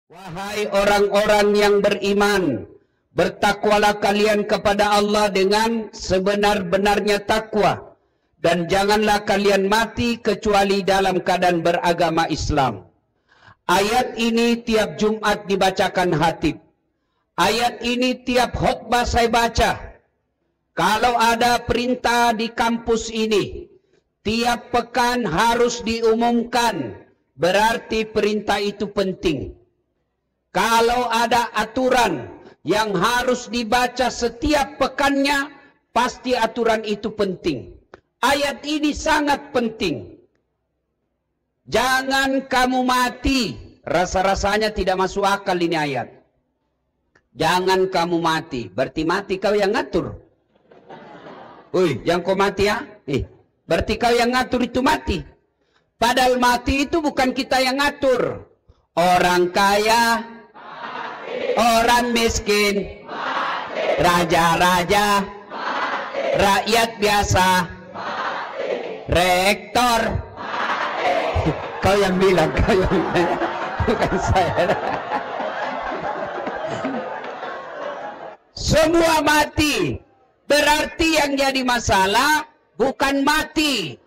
Wahai orang-orang yang beriman, bertakwalah kalian kepada Allah dengan sebenar-benarnya takwa, dan janganlah kalian mati kecuali dalam keadaan beragama Islam. Ayat ini tiap Jumat dibacakan khatib. Ayat ini tiap khutbah saya baca. Kalau ada perintah di kampus ini, tiap pekan harus diumumkan, berarti perintah itu penting. Kalau ada aturan yang harus dibaca setiap pekannya, pasti aturan itu penting. Ayat ini sangat penting. Jangan kamu mati. Rasa-rasanya tidak masuk akal ini ayat. Jangan kamu mati. Berarti mati kau yang ngatur. Woi, yang kau mati ya? Berarti kau yang ngatur itu mati. Padahal mati itu bukan kita yang ngatur. Orang kaya, orang miskin, raja-raja, rakyat biasa, rektor. Kau yang bilang, bukan saya. Semua mati. Berarti yang jadi masalah bukan mati.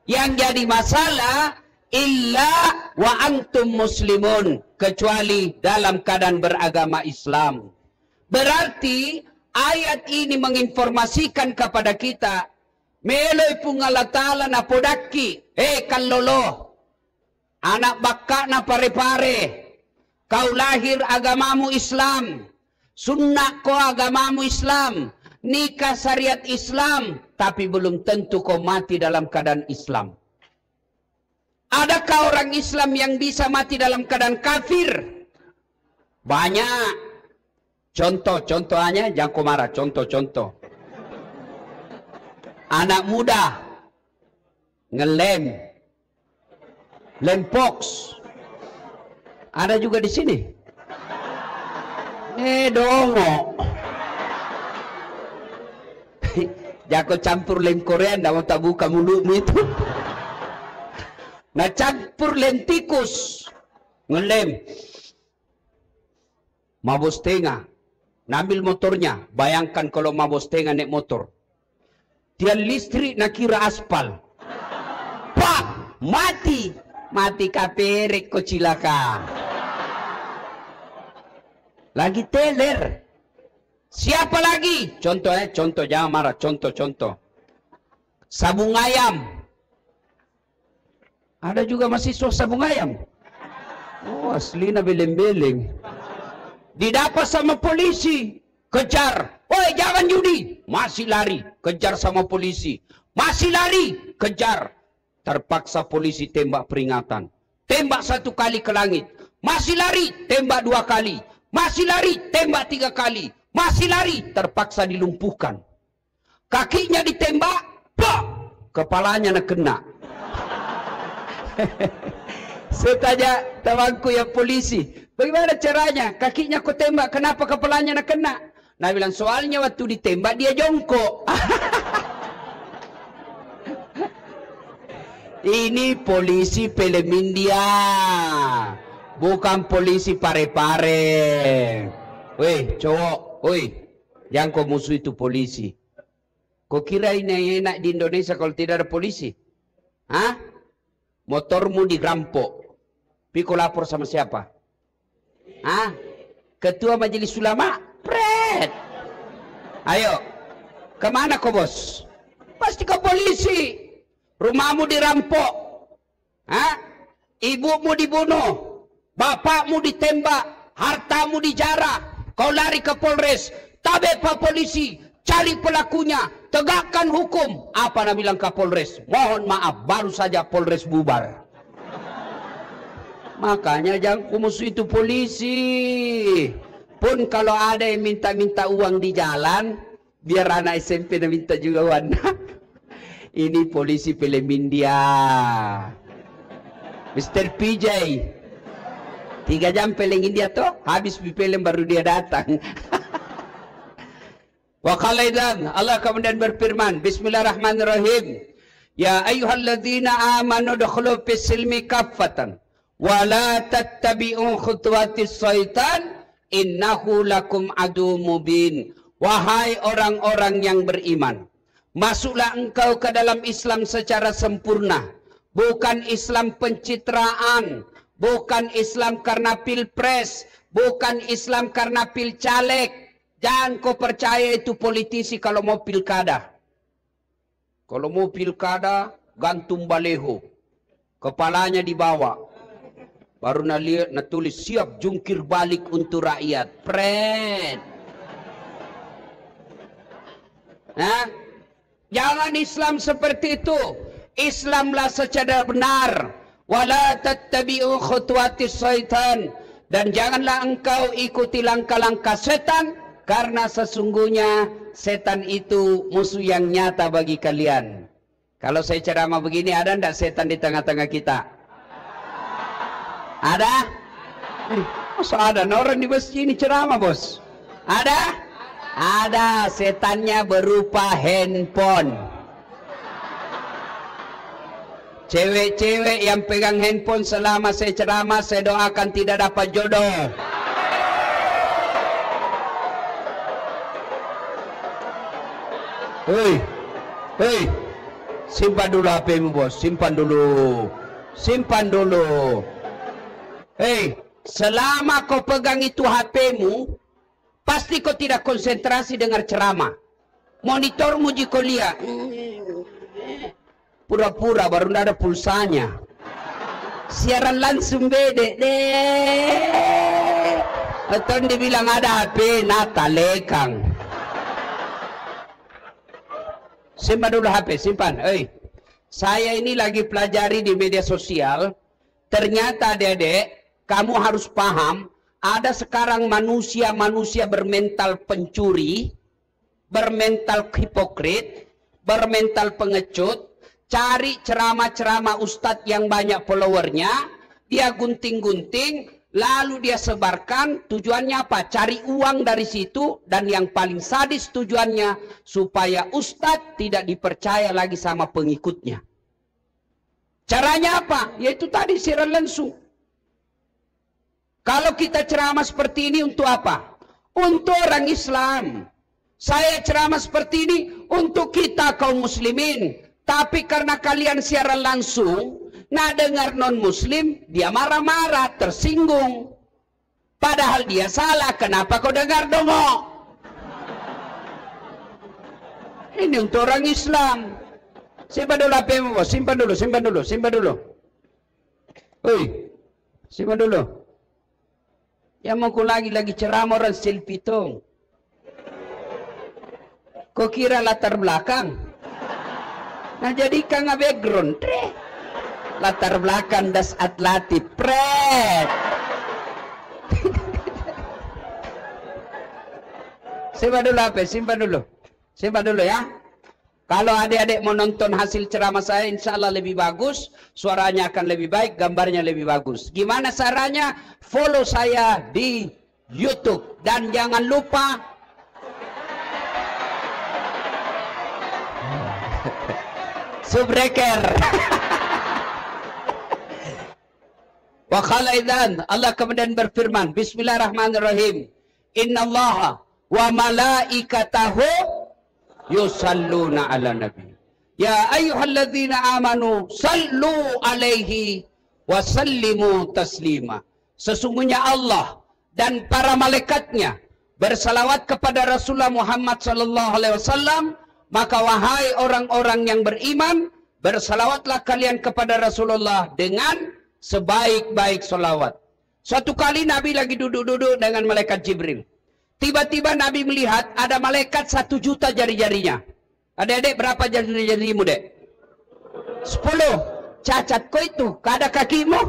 Yang jadi masalah illa wa antum muslimun, kecuali dalam keadaan beragama Islam. Berarti ayat ini menginformasikan kepada kita, meloy pun Allah Ta'ala na podaki, kalolo, anak bakka na pare-pare, kau lahir agamamu Islam, sunnah ko agamamu Islam, nikah syariat Islam, tapi belum tentu kau mati dalam keadaan Islam. Adakah orang Islam yang bisa mati dalam keadaan kafir? Banyak. Contohnya jangan kau marah. Contoh. Anak muda ngelem, lempox. Ada juga di sini. Dongo. Jangan campur lem Korea, ndak mau tak buka mulutmu itu. Nah, campur lem tikus, ngelem, mabos tengah, ngambil motornya. Bayangkan kalau mabos tengah naik motor, dia listrik nak kira aspal, pak, mati kaperek kok cilaka. Lagi teler. Siapa lagi? Contoh, jangan marah. Contoh. Sabung ayam. Ada juga mahasiswa sabung ayam. Oh, asli na beleng-beleng. Didapat sama polisi. Kejar. Woi, jangan judi. Masih lari. Kejar sama polisi. Masih lari. Kejar. Terpaksa polisi tembak peringatan. Tembak 1 kali ke langit. Masih lari. Tembak 2 kali. Masih lari. Tembak 3 kali. Masih lari. Terpaksa dilumpuhkan. Kakinya ditembak. Plok. Kepalanya nak kena. Saya tanya temanku yang polisi, bagaimana caranya? Kakinya kau tembak, kenapa kepalanya nak kena? Nah, bilang soalnya waktu ditembak dia jongkok. Ini polisi film India, bukan polisi pare-pare. Weh, cowok, yang kau musuh itu polisi. Kau kira ini enak di Indonesia kalau tidak ada polisi? Hah? Motormu dirampok. Piko lapor sama siapa? Ketua majelis ulama? Pret. Ayo. Kemana kau bos? Pasti ke polisi. Rumahmu dirampok. Ibumu dibunuh. Bapakmu ditembak. Hartamu dijarah. Kau lari ke Polres. Tabe pak polisi. Cari pelakunya, tegakkan hukum. Apa nak bilang Kapolres? Mohon maaf, baru saja Polres bubar. Makanya jangan musuh itu polisi. Pun kalau ada yang minta-minta uang di jalan, biar anak SMP nak minta juga uang. Ini polisi film India. Mr. PJ. 3 jam film India toh, habis film baru dia datang. Wa qala idzan, Allah kemudian berfirman, Bismillahirrahmanirrahim. Ya ayyuhalladzina amanu dukhulu fis silmi kaffatan Wala tattabi'u khutuwatis syaitan innahu lakum adu mubin. Wahai orang-orang yang beriman, masuklah engkau ke dalam Islam secara sempurna. Bukan Islam pencitraan, bukan Islam karena pilpres, bukan Islam karena pilcaleg. Jangan kau percaya itu politisi kalau mau pilkada. Kalau mau pilkada, gantung baleho. Kepalanya dibawa. Baru tulis siap jungkir balik untuk rakyat. Pret. Nah, jangan Islam seperti itu. Islamlah secara benar. Wala tattabi'u khutuwatis syaitan. Dan janganlah engkau ikuti langkah-langkah setan, karena sesungguhnya setan itu musuh yang nyata bagi kalian. Kalau saya ceramah begini, ada ndak setan di tengah-tengah kita? Ada? Masa ada? Nah, orang di masjid ini ceramah, bos. Ada? Ada. Setannya berupa handphone. Cewek-cewek yang pegang handphone selama saya ceramah, saya doakan tidak dapat jodoh. Hei, simpan dulu HP-mu, bos. Simpan dulu. Simpan dulu. Hei, selama kau pegang itu HP-mu, pasti kau tidak konsentrasi dengar ceramah. Monitormu jika lihat, pura-pura baru ada pulsanya. Siaran langsung beda deh. Atau dibilang ada HP, nata lekang. Simpan dulu HP, simpan. Saya ini lagi pelajari di media sosial. Ternyata adik-adik, kamu harus paham. Ada sekarang manusia-manusia bermental pencuri, bermental hipokrit, bermental pengecut, cari ceramah-ceramah ustadz yang banyak followernya, dia gunting-gunting, lalu dia sebarkan. Tujuannya apa? Cari uang dari situ, dan yang paling sadis tujuannya supaya ustadz tidak dipercaya lagi sama pengikutnya. Caranya apa? Yaitu tadi siaran langsung. Kalau kita ceramah seperti ini untuk apa? Untuk orang Islam. Saya ceramah seperti ini untuk kita kaum muslimin. Tapi karena kalian siaran langsung, nah dengar non-muslim, dia marah-marah, tersinggung. Padahal dia salah, kenapa kau dengar dongok? Ini untuk orang Islam. Simpan dulu HP-mu, bos. Simpan dulu, simpan dulu, simpan dulu. Simpan dulu. Yang mau ku lagi ceramah orang selfie tong. Kau kira latar belakang? Nah jadikan background. Latar belakang das atlatif. Pret. Simpan dulu apa? Simpan dulu. Simpan dulu ya. Kalau adik-adik mau nonton hasil ceramah saya, insya Allah lebih bagus. Suaranya akan lebih baik, gambarnya lebih bagus. Gimana caranya? Follow saya di YouTube. Dan jangan lupa Subreker. Wa qala idzan, Allah kemudian berfirman, Bismillahirrahmanirrahim. Innallaha wa malaikatahu yusalluna ala nabi. Ya ayyuhalladzina amanu sallu alaihi wa sallimu taslima. Sesungguhnya Allah dan para malaikatnya bersalawat kepada Rasulullah Muhammad sallallahu alaihi wasallam. Maka wahai orang-orang yang beriman, bersalawatlah kalian kepada Rasulullah dengan sebaik-baik salawat. Suatu kali Nabi lagi duduk-duduk dengan malaikat Jibril. Tiba-tiba Nabi melihat ada malaikat 1 juta jari-jarinya. Adik-adik berapa jari-jarimu, dek? 10. Cacat kau itu, kada kakimu?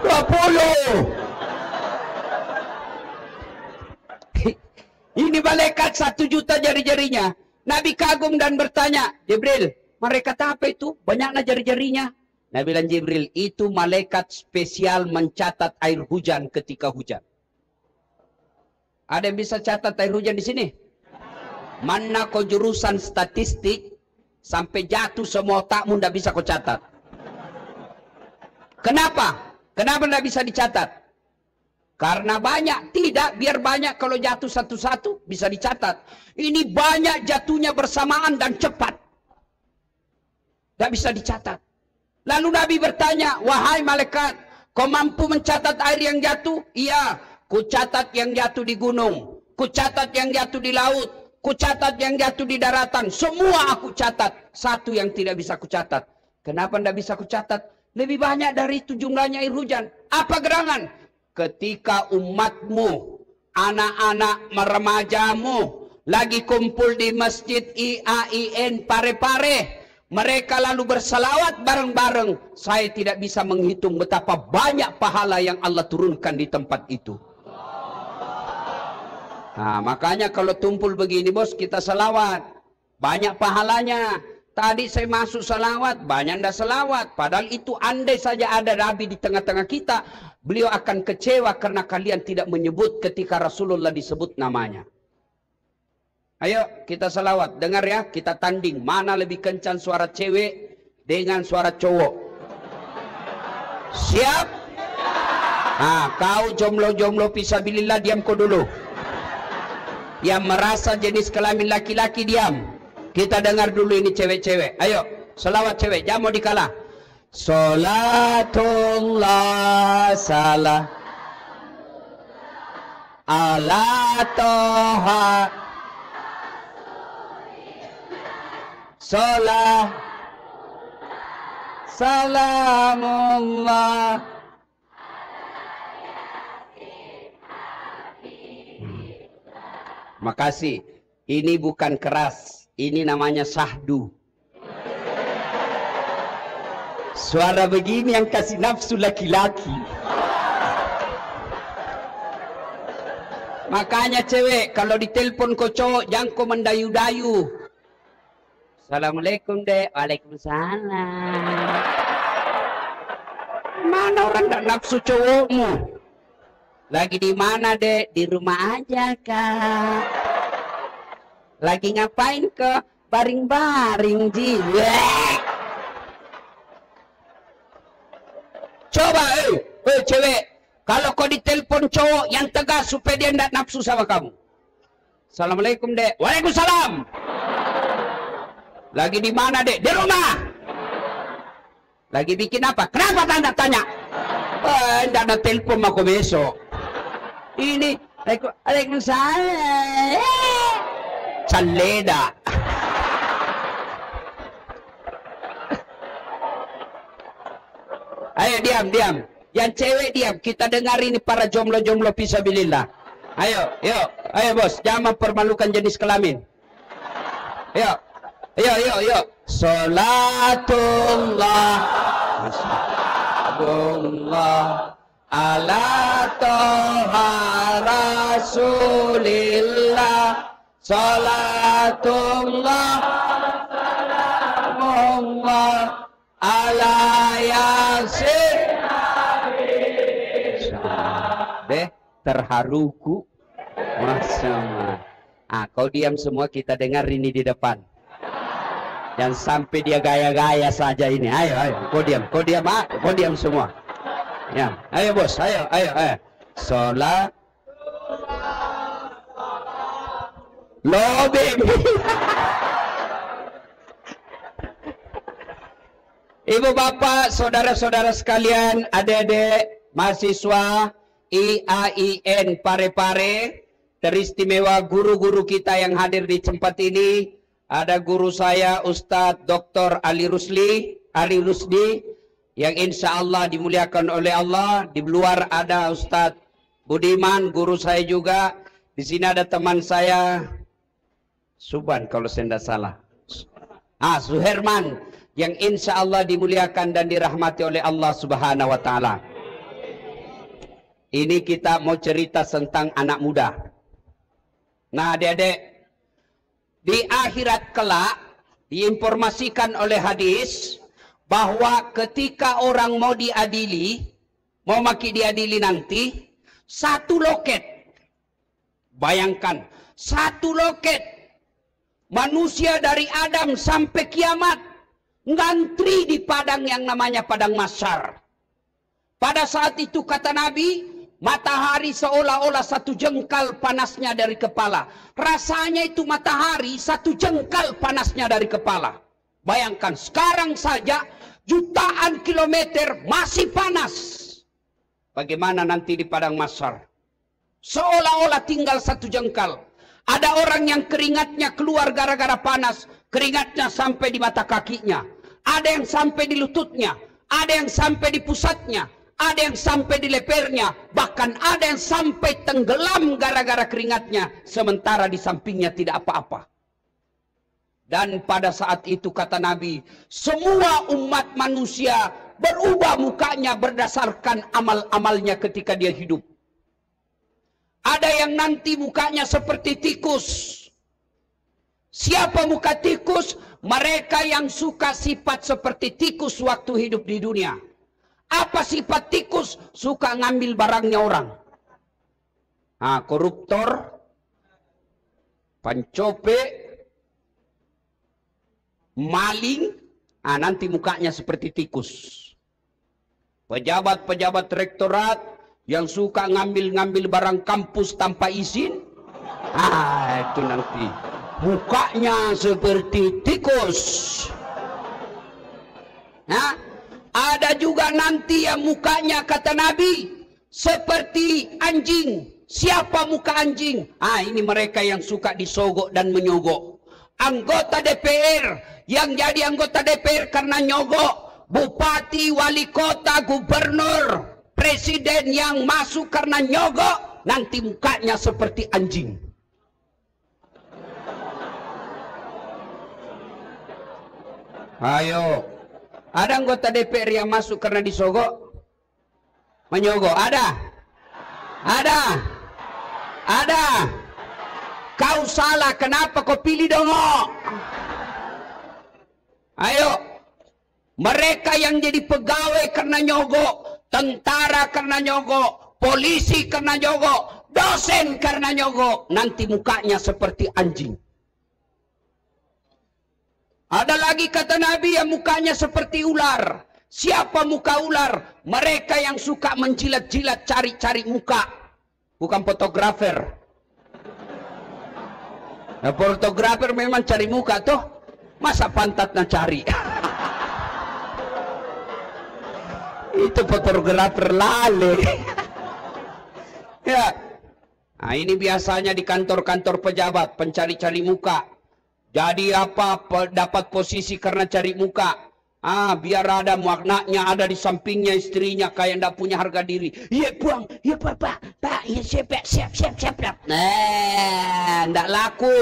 20. Ini malaikat 1 juta jari-jarinya. Nabi kagum dan bertanya, Jibril, malaikat apa itu? Banyaknya jari-jarinya. Nabi bilang, Jibril, itu malaikat spesial mencatat air hujan ketika hujan. Ada yang bisa catat air hujan di sini? Mana kau jurusan statistik, sampai jatuh semua otakmu tidak bisa kau catat. Kenapa? Kenapa tidak bisa dicatat? Karena banyak. Tidak, biar banyak kalau jatuh satu-satu bisa dicatat. Ini banyak jatuhnya bersamaan dan cepat. Tidak bisa dicatat. Lalu Nabi bertanya, wahai malaikat, kau mampu mencatat air yang jatuh? Iya, ku catat yang jatuh di gunung, ku catat yang jatuh di laut, ku catat yang jatuh di daratan. Semua aku catat. Satu yang tidak bisa ku catat. Kenapa tidak bisa ku catat? Lebih banyak dari itu jumlahnya air hujan. Apa gerangan? Ketika umatmu, anak-anak remajamu lagi kumpul di masjid IAIN Parepare, mereka lalu bersalawat bareng-bareng, saya tidak bisa menghitung betapa banyak pahala yang Allah turunkan di tempat itu. Nah, makanya kalau tumpul begini bos, kita salawat, banyak pahalanya. Tadi saya masuk salawat, banyak ndak salawat. Padahal itu andai saja ada Nabi di tengah-tengah kita, beliau akan kecewa karena kalian tidak menyebut ketika Rasulullah disebut namanya. Ayo kita salawat, dengar ya, kita tanding mana lebih kencang suara cewek dengan suara cowok. Siap? Nah, kau jomblo-jomblo fisabilillah diam kau dulu. Yang merasa jenis kelamin laki-laki diam. Kita dengar dulu ini cewek-cewek. Ayo, salawat cewek, jangan mau dikalah. Salatullah salah ala toha salah salamullah. Makasih. Ini bukan keras. Ini namanya sahdu. Suara begini yang kasih nafsu laki-laki. Makanya cewek, kalau ditelepon kau cowok, jangan kau mendayu-dayu. Assalamualaikum dek. Waalaikumsalam. Mana orang tak nafsu cowokmu? Lagi di mana dek? Di rumah aja kak. Lagi ngapain ke? Baring-baring jiwek. Coba cewek, kalau kau ditelepon cowok yang tegas supaya dia tidak nafsu sama kamu. Assalamualaikum dek. Waalaikumsalam. Lagi di mana dek? Di rumah. Lagi bikin apa? Kenapa tanda tanya? Tidak ada telepon aku besok. Ini Waalaikumsalam. Caleda. Ayo diam. Yang cewek diam. Kita dengar ini para jomblo-jomblo fisabilillah. Ayo bos, jangan mempermalukan jenis kelamin. Ayo. Salatullah ala toha rasulillah. Salatullah salamullah ala yasin. Deh, terharuku. Masya Allah. Kau diam semua, kita dengar ini di depan. Jangan sampai dia gaya-gaya saja ini. Ayo, kau diam semua. Ya, ayo bos, ayo. Salat. Lo baby. Ibu bapak, saudara-saudara sekalian, adik-adik, mahasiswa IAIN Parepare, teristimewa guru-guru kita yang hadir di tempat ini. Ada guru saya Ustadz Dr. Ali Rusdi, yang insya Allah dimuliakan oleh Allah. Di luar ada Ustadz Budiman, guru saya juga. Di sini ada teman saya Suban kalau saya tidak salah. Suherman, yang insya Allah dimuliakan dan dirahmati oleh Allah Subhanahu wa Ta'ala. Ini kita mau cerita tentang anak muda. Nah, adik-adik, di akhirat kelak diinformasikan oleh hadis bahwa ketika orang mau diadili, mau diadili nanti, satu loket. Bayangkan, satu loket. Manusia dari Adam sampai kiamat ngantri di padang yang namanya padang mahsyar. Pada saat itu kata Nabi, matahari seolah-olah satu jengkal panasnya dari kepala. Rasanya itu matahari satu jengkal panasnya dari kepala. Bayangkan sekarang saja jutaan kilometer masih panas. Bagaimana nanti di padang mahsyar? Seolah-olah tinggal satu jengkal. Ada orang yang keringatnya keluar gara-gara panas. Keringatnya sampai di mata kakinya. Ada yang sampai di lututnya. Ada yang sampai di pusatnya. Ada yang sampai di lepernya. Bahkan ada yang sampai tenggelam gara-gara keringatnya. Sementara di sampingnya tidak apa-apa. Dan pada saat itu kata Nabi, semua umat manusia berubah mukanya berdasarkan amal-amalnya ketika dia hidup. Ada yang nanti mukanya seperti tikus. Siapa muka tikus? Mereka yang suka sifat seperti tikus waktu hidup di dunia. Apa sifat tikus? Suka ngambil barangnya orang. Koruptor, pancope, maling, nanti mukanya seperti tikus. Pejabat-pejabat rektorat yang suka ngambil-ngambil barang kampus tanpa izin, itu nanti mukanya seperti tikus. Ada juga nanti yang mukanya kata Nabi seperti anjing. Siapa muka anjing? Ini mereka yang suka disogok dan menyogok. Anggota DPR yang jadi anggota DPR karena nyogok. Bupati, wali kota, gubernur, presiden yang masuk karena nyogok, nanti mukanya seperti anjing. Ayo, ada anggota DPR yang masuk karena disogok, menyogok? Ada? Ada? Ada? Kau salah, kenapa kau pilih dongok? Ayo, mereka yang jadi pegawai karena nyogok, tentara karena nyogok, polisi karena nyogok, dosen karena nyogok, nanti mukanya seperti anjing. Ada lagi kata Nabi yang mukanya seperti ular. Siapa muka ular? Mereka yang suka menjilat-jilat, cari-cari muka. Bukan fotografer. Fotografer memang cari muka toh. Masa pantatnya cari? Itu fotografer lale. Ya. Ini biasanya di kantor-kantor pejabat, pencari-cari muka. Jadi apa? Dapat posisi karena cari muka. Biar ada maknanya, ada di sampingnya istrinya kayak ndak punya harga diri. Iya buang, iya pak, iya siap. Ndak laku.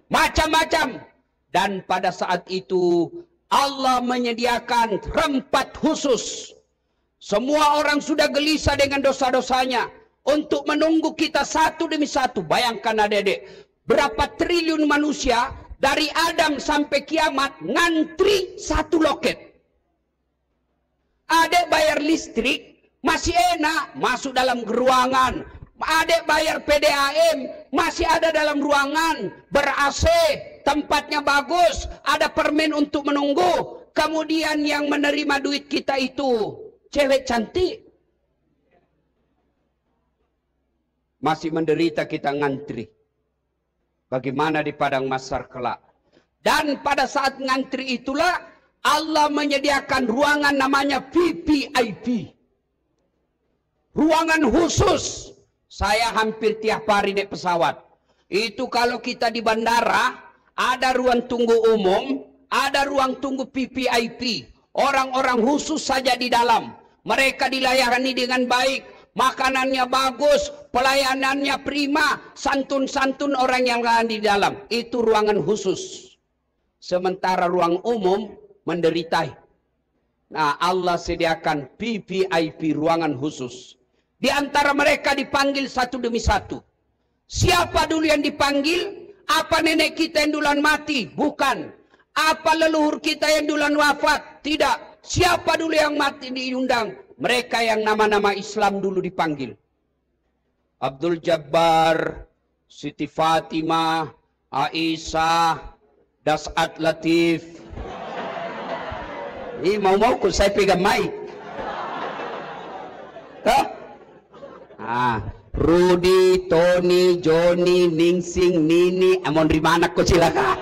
Macam-macam. Dan pada saat itu Allah menyediakan tempat khusus. Semua orang sudah gelisah dengan dosa-dosanya. Untuk menunggu kita satu demi satu. Bayangkan adik-adik. Berapa triliun manusia dari Adam sampai kiamat ngantri satu loket. Adek bayar listrik masih enak masuk dalam ruangan. Adek bayar PDAM masih ada dalam ruangan, ber-AC, tempatnya bagus, ada permen untuk menunggu. Kemudian yang menerima duit kita itu cewek cantik. Masih menderita kita ngantri. Bagaimana di padang mahsyar kelak? Dan pada saat ngantri itulah Allah menyediakan ruangan namanya VVIP. Ruangan khusus. Saya hampir tiap hari naik pesawat. Itu kalau kita di bandara, ada ruang tunggu umum, ada ruang tunggu VVIP. Orang-orang khusus saja di dalam. Mereka dilayani dengan baik. Makanannya bagus, pelayanannya prima, santun-santun orang yang ada di dalam. Itu ruangan khusus. Sementara ruang umum menderita. Nah, Allah sediakan VVIP, ruangan khusus. Di antara mereka dipanggil satu demi satu. Siapa dulu yang dipanggil? Apa nenek kita yang duluan mati? Bukan. Apa leluhur kita yang duluan wafat? Tidak. Siapa dulu yang mati diundang? Mereka yang nama-nama Islam dulu dipanggil. Abdul Jabbar, Siti Fatimah, Aisyah, Das'at Latif. Ini mau-mau saya pegang mic. Tuh. Rudy, Tony, Johnny, Ningsing, Nini, amon rimana ko sila ka.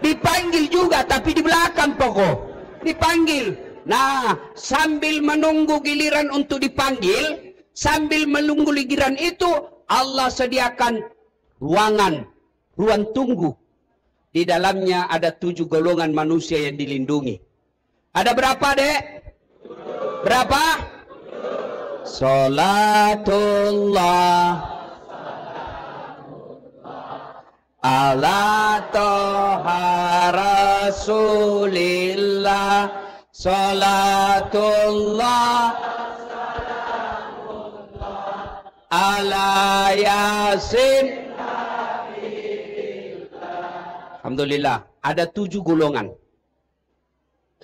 Dipanggil juga tapi di belakang pokok. Dipanggil. Nah, sambil menunggu giliran untuk dipanggil, sambil menunggu giliran itu, Allah sediakan ruangan, ruang tunggu. Di dalamnya ada 7 golongan manusia yang dilindungi. Ada berapa, Dek? Berapa? Salatullah ala toha rasulillah. Salatullah ala yasin. Alhamdulillah, ada 7 golongan.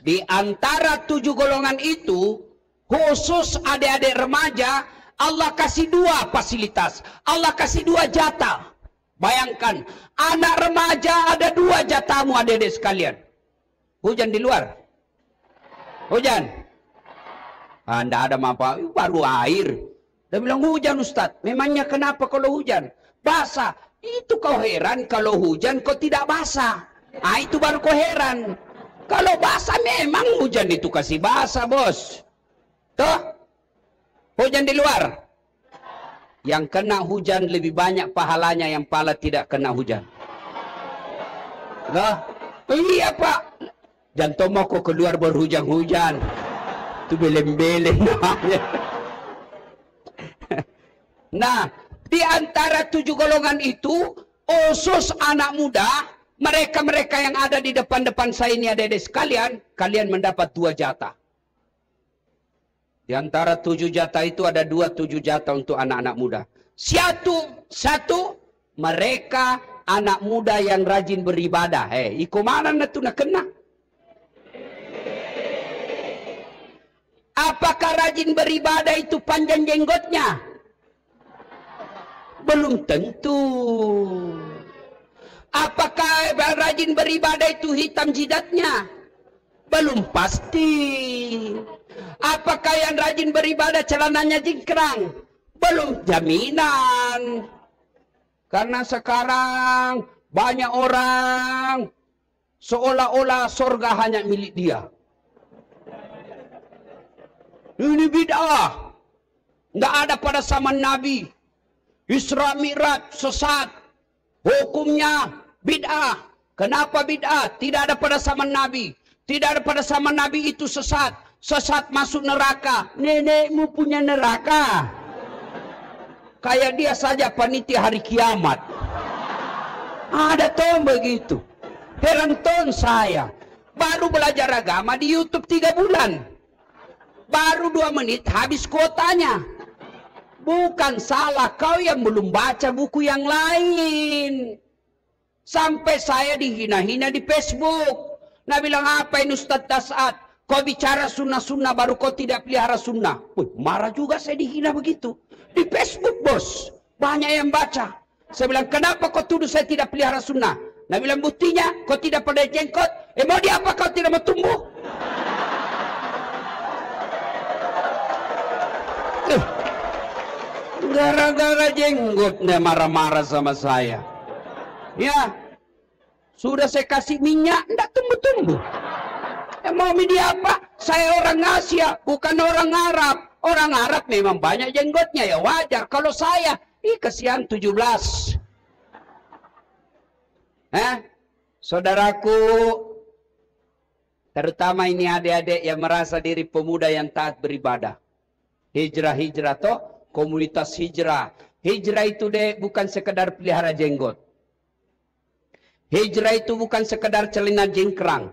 Di antara 7 golongan itu, khusus adik-adik remaja, Allah kasih 2 fasilitas. Allah kasih 2 jatah. Bayangkan, anak remaja ada 2 jatahmu adik-adik sekalian. Hujan di luar? Hujan? Nggak ada apa, baru air. Dia bilang hujan Ustaz. Memangnya kenapa kalau hujan? Basah. Itu kau heran kalau hujan kau tidak basah. Itu baru kau heran. Kalau basah memang hujan itu kasih basah, bos. Tuh, hujan di luar. Yang kena hujan lebih banyak pahalanya yang pala tidak kena hujan. Nah, iya Pak. Jangan mau kok keluar berhujan-hujan. Itu beleng-beleng namanya. Nah, di antara 7 golongan itu, khusus anak muda, mereka-mereka yang ada di depan-depan saya ini adik-adik sekalian, kalian mendapat 2 jatah. Di antara 7 jatah itu ada 7 jatah untuk anak-anak muda. Satu, mereka anak muda yang rajin beribadah. Iko mana tu nak kena? Apakah rajin beribadah itu panjang jenggotnya? Belum tentu. Apakah rajin beribadah itu hitam jidatnya? Belum pasti. Apakah yang rajin beribadah celananya jingkrang? Belum jaminan. Karena sekarang banyak orang seolah-olah surga hanya milik dia. Ini bid'ah. Nggak ada pada zaman Nabi. Isra Mi'raj sesat. Hukumnya bid'ah. Kenapa bid'ah? Tidak ada pada zaman Nabi. Tidak ada pada zaman Nabi itu sesat. Sesat masuk neraka. Nenekmu punya neraka. Kayak dia saja panitia hari kiamat. Ada toh begitu. Heran ton saya. Baru belajar agama di YouTube 3 bulan. Baru 2 menit habis kuotanya. Bukan salah kau yang belum baca buku yang lain. Sampai saya dihina-hina di Facebook. Nah bilang apa ini Ustadz Dasat? Kau bicara sunnah-sunnah baru kau tidak pelihara sunnah. Marah juga saya dihina begitu. Di Facebook bos. Banyak yang baca. Saya bilang kenapa kau tuduh saya tidak pelihara sunnah? Nah bilang buktinya kau tidak pada jenggot. Mau diapa kau tidak mau tumbuh? Gara-gara jenggotnya marah-marah sama saya. Ya, sudah saya kasih minyak, enggak tumbuh-tumbuh. Mau media apa? Saya orang Asia, bukan orang Arab. Orang Arab memang banyak jenggotnya, ya wajar. Kalau saya, kesian 17. Saudaraku, terutama ini adik-adik yang merasa diri pemuda yang taat beribadah. Hijrah-hijrah toh. Komunitas hijrah. Hijrah itu bukan sekedar pelihara jenggot. Hijrah itu bukan sekedar celana jingkrang.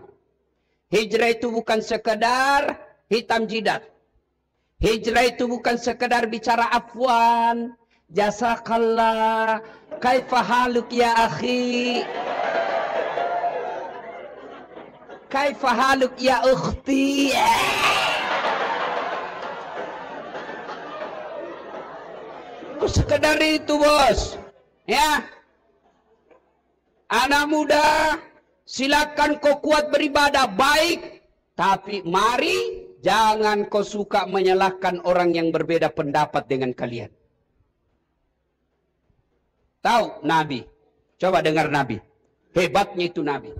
Hijrah itu bukan sekedar hitam jidat. Hijrah itu bukan sekedar bicara afwan. Jazakallah. Kaifa haluk ya akhi. Kaifa haluk ya ukhti. Sekedar itu bos. Ya. Anak muda, silakan kau kuat beribadah baik. Tapi mari Jangan kau suka menyalahkan orang yang berbeda pendapat dengan kalian. Tahu Nabi? Coba dengar Nabi. Hebatnya itu Nabi.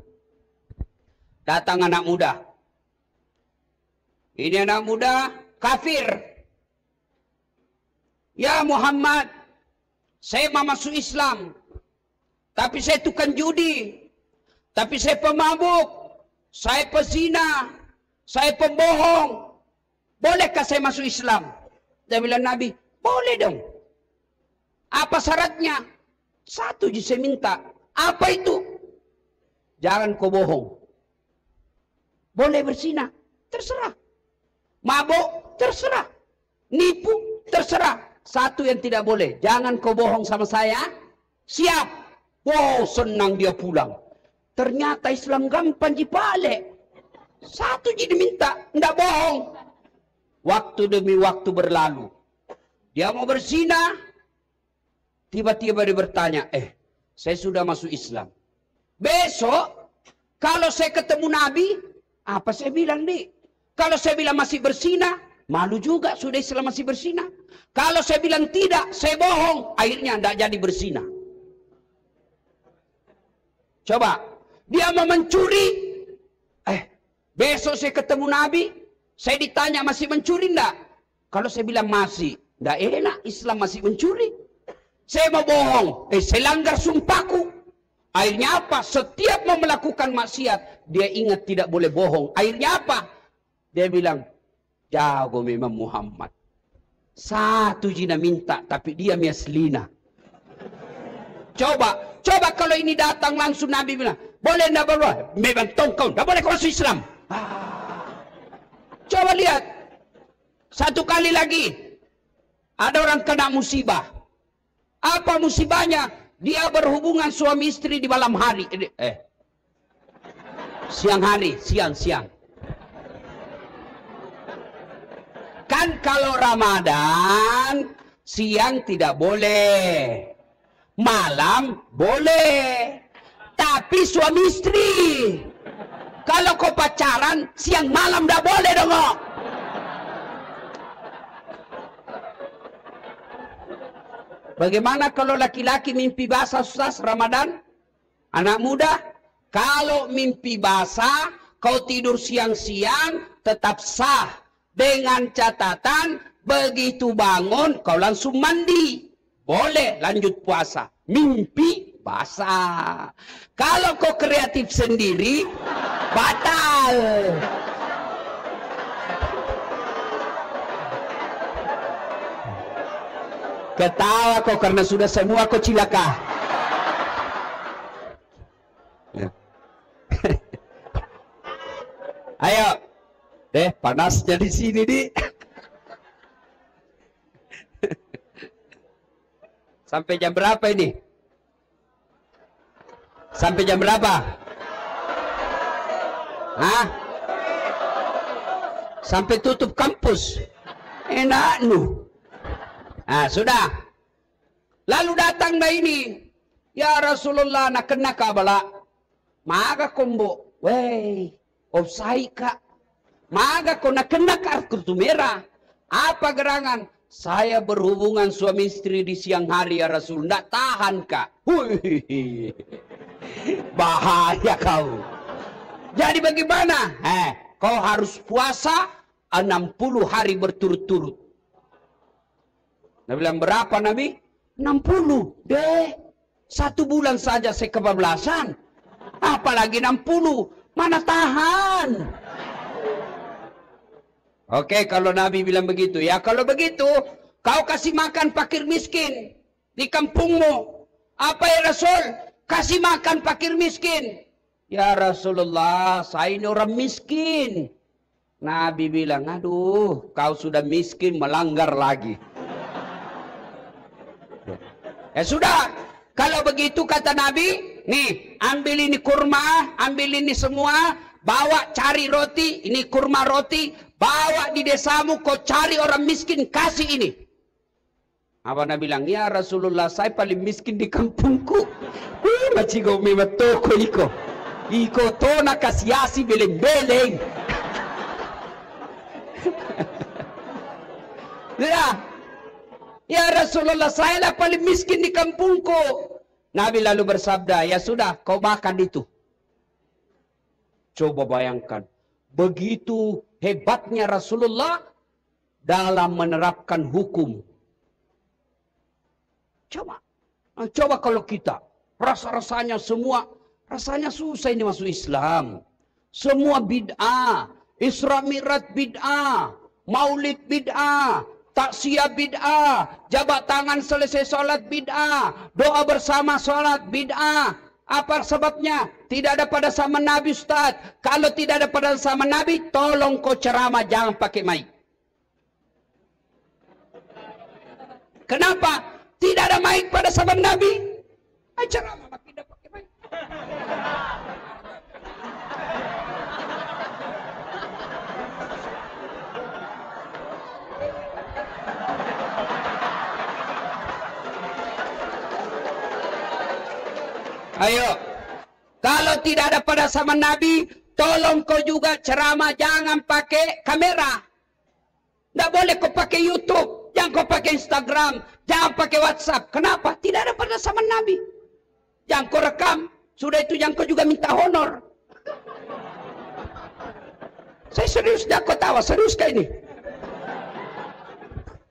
Datang anak muda. Ini anak muda kafir. Ya Muhammad, saya mau masuk Islam. Tapi saya tukang judi. Tapi saya pemabuk. Saya pezina. Saya pembohong. Bolehkah saya masuk Islam? Dia bilang Nabi, boleh dong. Apa syaratnya? Satu je saya minta. Apa itu? Jangan kau bohong. Boleh berzina? Terserah. Mabuk? Terserah. Nipu? Terserah. Satu yang tidak boleh. Jangan kau bohong sama saya. Siap. Wow, senang dia pulang. Ternyata Islam gampang dibalik. Satu je diminta. Tidak bohong. Waktu demi waktu berlalu. Dia mau berzina. Tiba-tiba dia bertanya, saya sudah masuk Islam. Besok, kalau saya ketemu Nabi, apa saya bilang nih? Kalau saya bilang masih berzina, malu juga sudah Islam masih berzina. Kalau saya bilang tidak, saya bohong. Akhirnya tidak jadi berzina. Coba, dia mau mencuri. Besok saya ketemu Nabi, saya ditanya masih mencuri enggak? Kalau saya bilang masih, enggak enak, Islam masih mencuri. Saya mau bohong, saya langgar sumpahku. Akhirnya apa? Setiap mau melakukan maksiat, dia ingat tidak boleh bohong. Akhirnya apa? Dia bilang, jago memang Muhammad. Satu jina minta, tapi dia miaslina. Coba kalau ini datang langsung Nabi bilang, boleh enggak boleh? Memang tongkau, enggak boleh kau masuk Islam. Coba lihat. Satu kali lagi. Ada orang kena musibah. Apa musibahnya? Dia berhubungan suami istri di malam hari. Siang hari. Siang. Kan kalau Ramadan, siang tidak boleh. Malam boleh. Tapi suami istri. Kalau kau pacaran, siang malam dah boleh dong. Bagaimana kalau laki-laki mimpi basah Ustaz Ramadan? Anak muda, kalau mimpi basah, kau tidur siang-siang, tetap sah. Dengan catatan, begitu bangun, kau langsung mandi. Boleh lanjut puasa. Mimpi basah. Kalau kau kreatif sendiri, batal. Ketawa kau karena sudah semua kau cilaka. Ayo. Panasnya di sini, Di. Sampai jam berapa ini? Sampai jam berapa? Hah? Sampai tutup kampus. Enak nu. Nah, sudah. Lalu datang dah ini. Ya Rasulullah nak kena kabala. Maga kombo. Wey, offside kak. Maga kau nak kena kartu merah. Apa gerangan? Saya berhubungan suami istri di siang hari ya Rasul. Nggak tahan kak. Bahaya kau. Jadi bagaimana? Kau harus puasa 60 hari berturut-turut. Nabi bilang berapa Nabi? 60. Deh. 1 bulan saja saya kebablasan. Apalagi 60. Mana tahan? Oke, kalau Nabi bilang begitu. Ya kalau begitu, kau kasih makan fakir miskin di kampungmu. Apa ya Rasul? Kasih makan fakir miskin. Ya Rasulullah, saya ini orang miskin. Nabi bilang, aduh, kau sudah miskin melanggar lagi. Ya sudah, kalau begitu kata Nabi, nih, ambil ini kurma, ambil ini semua, bawa cari roti, ini kurma roti, bawa di desamu, kau cari orang miskin, kasih ini. Apa Nabi bilang, ya Rasulullah, saya paling miskin di kampungku. Macigo memang toko iko. Iko to na kasiasi beleng-beleng. Ya Rasulullah, saya lah paling miskin di kampungku. Nabi lalu bersabda, ya sudah, kau makan itu. Coba bayangkan, begitu hebatnya Rasulullah dalam menerapkan hukum. Coba kalau kita, rasanya susah ini masuk Islam. Semua bid'ah, Isra Mi'raj bid'ah, Maulid bid'ah, taksiyah bid'ah, jabat tangan selesai sholat bid'ah, doa bersama sholat bid'ah. Apa sebabnya? Tidak ada pada zaman Nabi, Ustaz. Kalau tidak ada pada zaman Nabi, tolong kau ceramah jangan pakai mic. Kenapa? Tidak ada mic pada zaman Nabi. Ceramah tidak pakai mic. Ayo, kalau tidak ada pada zaman Nabi, tolong kau juga ceramah jangan pakai kamera. Tidak boleh kau pakai YouTube, jangan kau pakai Instagram, jangan pakai WhatsApp. Kenapa? Tidak ada pada zaman Nabi. Jangan kau rekam, sudah itu jangan kau juga minta honor. Saya serius, jangan kau tawa, serius kayak ini.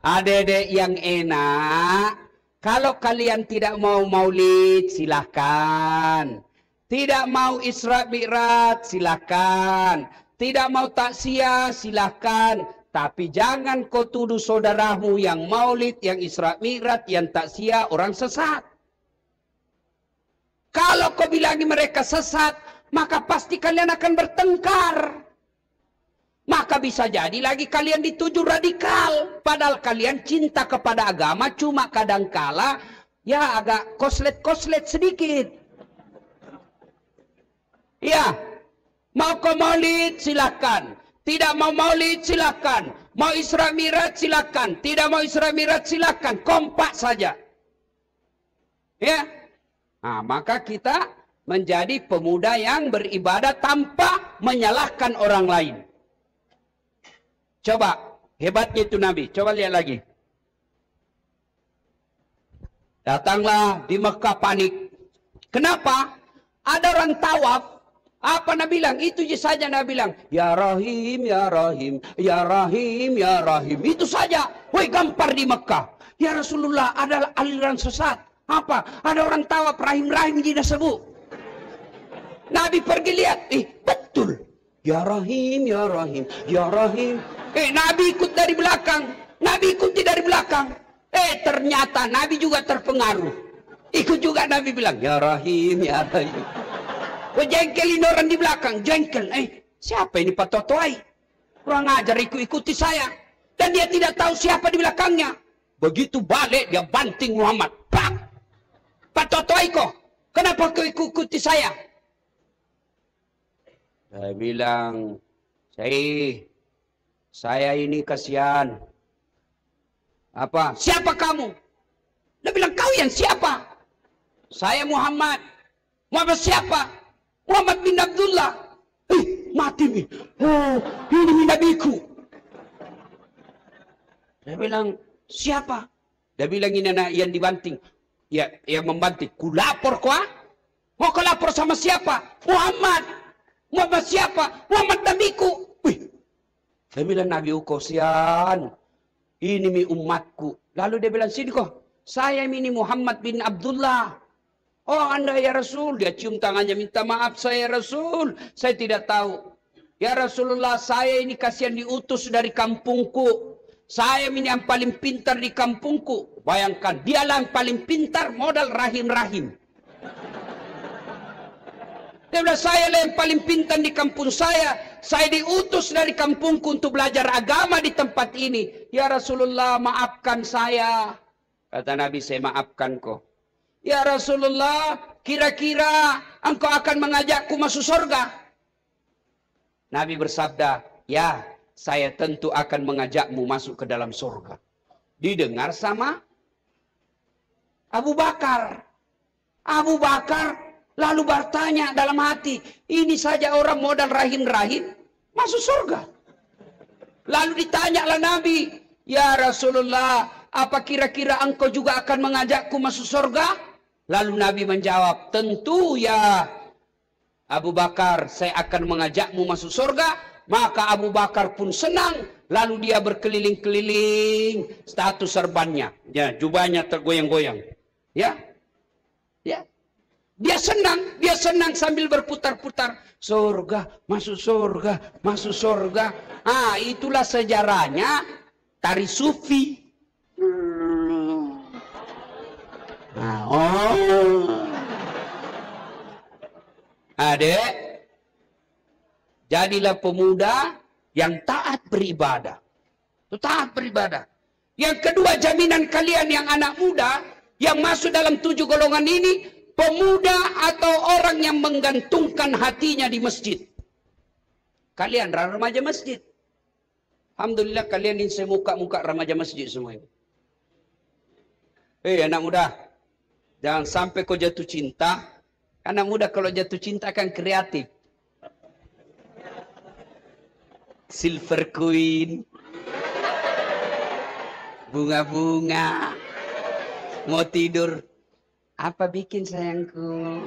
Adik-adik yang enak. Kalau kalian tidak mau maulid, silahkan. Tidak mau Isra Mi'raj, silahkan. Tidak mau taksiyah, silahkan. Tapi jangan kau tuduh saudaramu yang maulid, yang Isra Mi'raj, yang taksiyah, orang sesat. Kalau kau bilangi mereka sesat, maka pasti kalian akan bertengkar. Maka bisa jadi lagi kalian dituju radikal. Padahal kalian cinta kepada agama, cuma kadangkala ya agak koslet-koslet sedikit. Ya, mau ke maulid silakan. Tidak mau maulid silakan. Mau Isra Mi'raj silakan. Tidak mau Isra Mi'raj silakan. Kompak saja. Ya. Nah, maka kita menjadi pemuda yang beribadah tanpa menyalahkan orang lain. Coba, hebatnya itu Nabi. Coba lihat lagi. Datanglah di Mekah panik. Kenapa? Ada orang tawaf. Apa Nabi bilang? Itu saja Nabi bilang. Ya Rahim, Ya Rahim, Ya Rahim, Ya Rahim. Itu saja. Woi, gampar di Mekah. Ya Rasulullah, ada aliran sesat. Apa? Ada orang tawaf Rahim-Rahim tidak sebut. Nabi pergi lihat. Betul. Ya Rahim, Ya Rahim, Ya Rahim. Nabi ikut dari belakang. Nabi ikuti dari belakang. Ternyata Nabi juga terpengaruh. Ikut juga Nabi bilang, Ya Rahim, Ya Rahim. Jengkelin orang di belakang. Jengkel. Siapa ini Pak Totoai? Kurang ajar ikuti saya. Dan dia tidak tahu siapa di belakangnya. Begitu balik dia banting Muhammad. Pak! Pak Totoai kok. Kenapa kau ikuti saya? Saya bilang, saya ini kasihan. Apa? Siapa kamu? Dia bilang, kau yang siapa? Saya Muhammad. Muhammad siapa? Muhammad bin Abdullah. Mati nih. Oh, ini nabiku. Dia bilang, siapa? Dia bilang, ini anak yang dibanting. Ya, yang membanting. Ku lapor kau? Mau kau lapor sama siapa? Muhammad. Muhammad siapa? Muhammad nabiku. Dia bilang, Nabi kosian. Ini mi umatku. Lalu dia bilang, sini kok. Saya ini Muhammad bin Abdullah. Oh, Anda ya Rasul. Dia cium tangannya, minta maaf saya Rasul. Saya tidak tahu. Ya Rasulullah, saya ini kasihan diutus dari kampungku. Saya ini yang paling pintar di kampungku. Bayangkan, dialah yang paling pintar modal rahim-rahim. Dia bilang, saya yang paling pintar di kampung saya. Saya diutus dari kampungku untuk belajar agama di tempat ini. Ya Rasulullah, maafkan saya. Kata Nabi, saya maafkan kau. Ya Rasulullah, kira-kira engkau akan mengajakku masuk surga? Nabi bersabda, ya, saya tentu akan mengajakmu masuk ke dalam surga. Didengar sama Abu Bakar. Abu Bakar lalu bertanya dalam hati, ini saja orang modal rahim-rahim masuk surga. Lalu ditanyalah Nabi, "Ya Rasulullah, apa kira-kira engkau juga akan mengajakku masuk surga?" Lalu Nabi menjawab, "Tentu ya Abu Bakar, saya akan mengajakmu masuk surga." Maka Abu Bakar pun senang. Lalu dia berkeliling-keliling status serbannya. Ya, jubahnya tergoyang-goyang. Ya. Ya. Dia senang sambil berputar-putar. Surga, masuk surga, masuk surga. Ah, itulah sejarahnya tari sufi. Adek, jadilah pemuda yang taat beribadah. Itu taat beribadah. Yang kedua, jaminan kalian yang anak muda yang masuk dalam 7 golongan ini, pemuda atau orang yang menggantungkan hatinya di masjid. Kalian remaja masjid. Alhamdulillah kalian ini semuka-muka remaja masjid semua ini. Anak muda, jangan sampai kau jatuh cinta. Anak muda kalau jatuh cinta kan kreatif. Silver Queen, bunga-bunga, mau tidur. Apa bikin sayangku?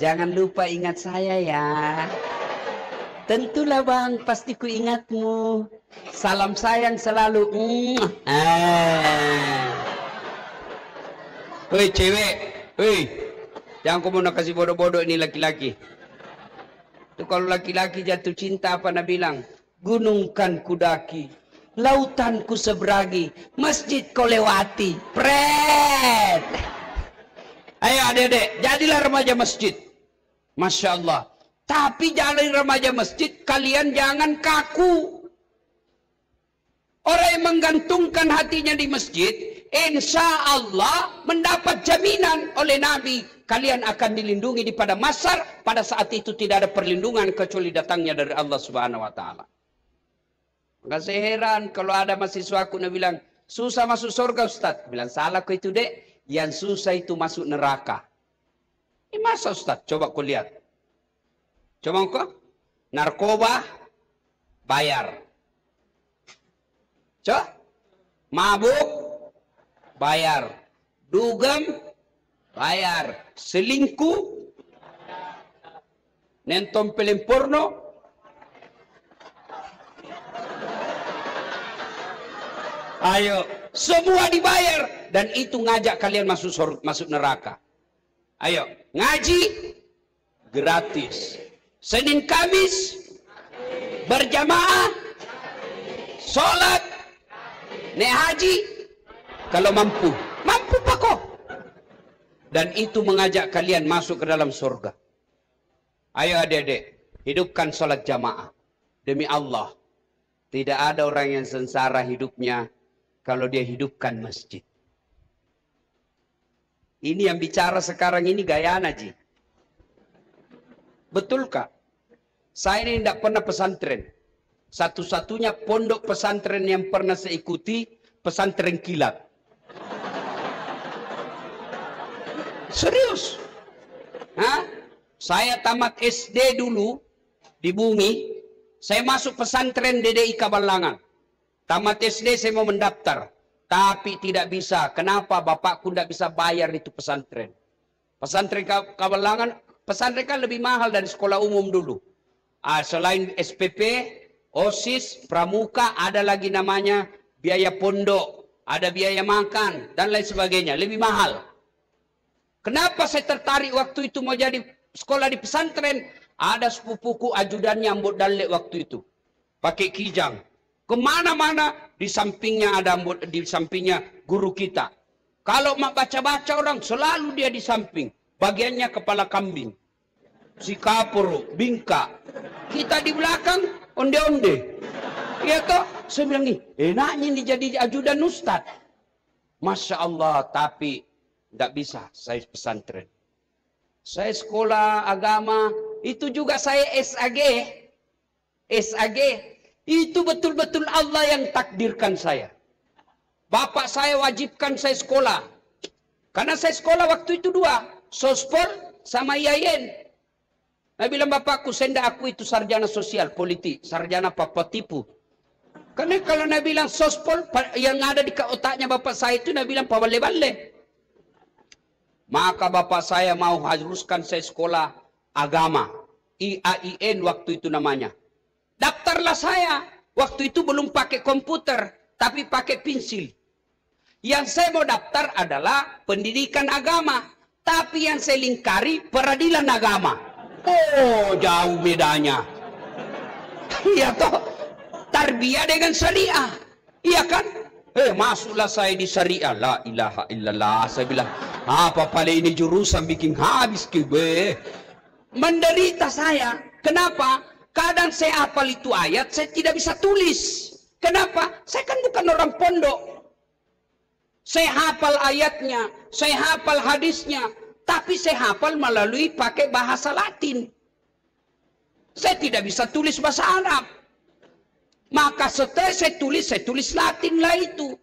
Jangan lupa ingat saya ya. Tentulah bang, pasti ku ingatmu. Salam sayang selalu. Woi cewek, woi, jangan kau mau nak kasih bodoh-bodoh ini laki-laki. Itu kalau laki-laki jatuh cinta apa nak bilang? Gunung kan kudaki, lautan ku seberangi, masjid kau lewati. Pret. Ayo adik-adik, jadilah remaja masjid. Masya Allah. Tapi jadi remaja masjid, kalian jangan kaku. Orang yang menggantungkan hatinya di masjid, insya Allah mendapat jaminan oleh Nabi. Kalian akan dilindungi di padang mahsyar. Pada saat itu tidak ada perlindungan kecuali datangnya dari Allah Subhanahu Wa Taala. Maka saya heran kalau ada mahasiswaku yang bilang, susah masuk surga Ustaz. Bilang, salah kau itu dek. Yang susah itu masuk neraka. Ini masa Ustaz? Coba kau lihat. Coba kau. Narkoba, bayar. Coba. Mabuk, bayar. Dugem, bayar. Selingkuh, nonton film porno, ayo, semua dibayar. Dan itu ngajak kalian masuk neraka. Ayo, ngaji gratis. Senin Kamis berjamaah, sholat, naik haji kalau mampu. Mampu pak kok. Dan itu mengajak kalian masuk ke dalam surga. Ayo adik-adik, hidupkan sholat jamaah. Demi Allah, tidak ada orang yang sengsara hidupnya kalau dia hidupkan masjid. Ini yang bicara sekarang ini gaya Naji. Betulkah? Saya ini tidak pernah pesantren. Satu-satunya pondok pesantren yang pernah saya ikuti, pesantren kilat. Serius. Hah? Saya tamat SD dulu di Bumi. Saya masuk pesantren DDI Kabalangan. Tamat SD saya mau mendaftar. Tapi tidak bisa. Kenapa? Bapakku tidak bisa bayar itu pesantren. Pesantren Kabalangan, pesantren kan lebih mahal dari sekolah umum dulu. Selain SPP, OSIS, Pramuka, ada lagi namanya biaya pondok. Ada biaya makan, dan lain sebagainya. Lebih mahal. Kenapa saya tertarik waktu itu mau jadi sekolah di pesantren? Ada sepupuku ajudannya ambut dalek waktu itu. Pakai kijang. Kemana-mana di sampingnya ada ambut, di sampingnya guru kita. Kalau mak baca-baca orang selalu dia di samping. Bagiannya kepala kambing. Si kapur, bingka. Kita di belakang onde-onde. Iya toh? Saya bilang nih, enaknya ini jadi ajudan ustad. Masya Allah, tapi tidak bisa saya pesantren. Saya sekolah agama, itu juga saya SAG. SAG, itu betul-betul Allah yang takdirkan saya. Bapak saya wajibkan saya sekolah. Karena saya sekolah waktu itu 2. Sospol sama IAIN. Saya bilang, bapakku, saya tidak aku itu sarjana sosial, politik, sarjana apa tipu. Karena kalau Nabi bilang sospol, yang ada di otaknya bapak saya itu, Nabi bilang, pabale-bale. Maka bapak saya mau haruskan saya sekolah agama. IAIN waktu itu namanya. Daftarlah saya. Waktu itu belum pakai komputer, tapi pakai pensil. Yang saya mau daftar adalah pendidikan agama. Tapi yang saya lingkari peradilan agama. Oh, jauh bedanya. Iya toh, tarbiyah dengan syariah. Iya kan? Masuklah saya di syariah. La ilaha illallah. Saya bilang, apa paling ini jurusan bikin habis kebe. Menderita saya. Kenapa? Kadang saya hafal itu ayat, saya tidak bisa tulis. Kenapa? Saya kan bukan orang pondok. Saya hafal ayatnya, saya hafal hadisnya. Tapi saya hafal melalui pakai bahasa Latin. Saya tidak bisa tulis bahasa Arab. Maka setelah saya tulis Latin lah itu.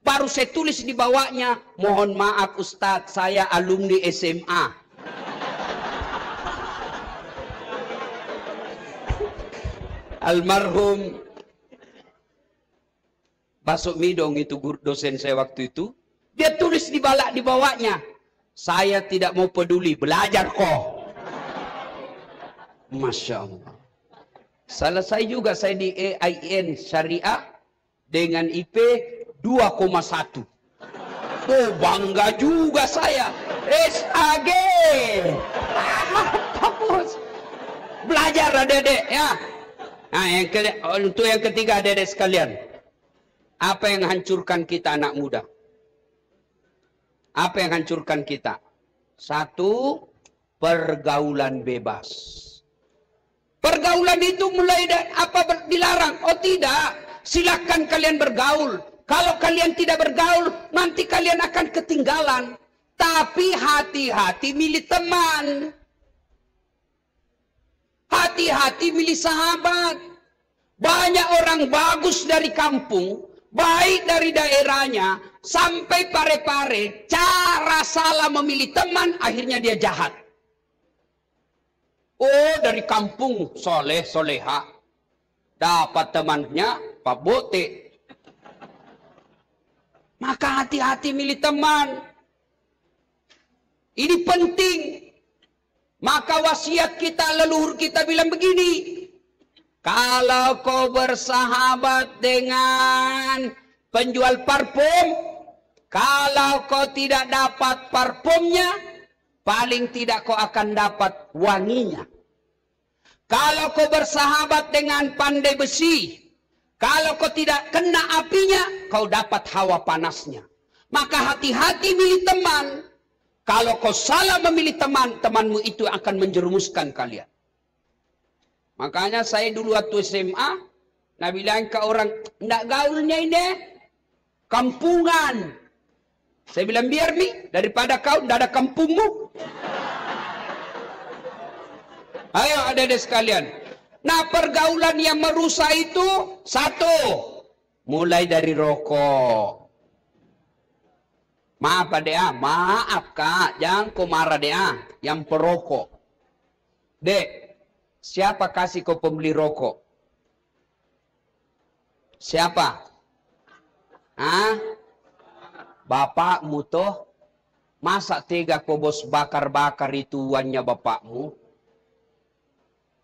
Baru saya tulis di bawahnya, mohon maaf Ustadz, saya alumni SMA. Almarhum Basuk Midong itu dosen saya waktu itu. Dia tulis di bawahnya. Saya tidak mau peduli, belajar kok. Masya Allah. Selesai juga saya di AIN Syariah dengan IP 2,1. Oh, bangga juga saya. SAG. Bagus. Belajar adik-adik ya. Nah, untuk yang ketiga adik-adik sekalian. Apa yang hancurkan kita anak muda? Apa yang hancurkan kita? Satu, pergaulan bebas. Pergaulan itu mulai dilarang? Oh tidak, silakan kalian bergaul. Kalau kalian tidak bergaul, nanti kalian akan ketinggalan. Tapi hati-hati milih teman. Hati-hati milih sahabat. Banyak orang bagus dari kampung, baik dari daerahnya, sampai pare-pare, cara salah memilih teman, akhirnya dia jahat. Oh, dari kampung, soleh, soleha. Dapat temannya, Pak Bote. Maka hati-hati milih teman. Ini penting. Maka wasiat kita, leluhur kita bilang begini. Kalau kau bersahabat dengan penjual parfum, kalau kau tidak dapat parfumnya, paling tidak kau akan dapat wanginya. Kalau kau bersahabat dengan pandai besi, kalau kau tidak kena apinya, kau dapat hawa panasnya. Maka hati-hati milih teman. Kalau kau salah memilih teman, temanmu itu akan menjerumuskan kalian. Makanya saya dulu waktu SMA, Nabi bilang ke orang, ndak gaulnya ini, kampungan. Saya bilang, biar nih, daripada kau ndak ada kampungmu. Ayo adik-adik sekalian. Nah, pergaulan yang merusak itu, satu, mulai dari rokok. Maaf adek, maaf kak, jangan kau marah dek, yang perokok. Dek, siapa kasih kau pembeli rokok? Siapa? Bapakmu toh? Masa tega kau bos bakar-bakar itu uangnya bapakmu?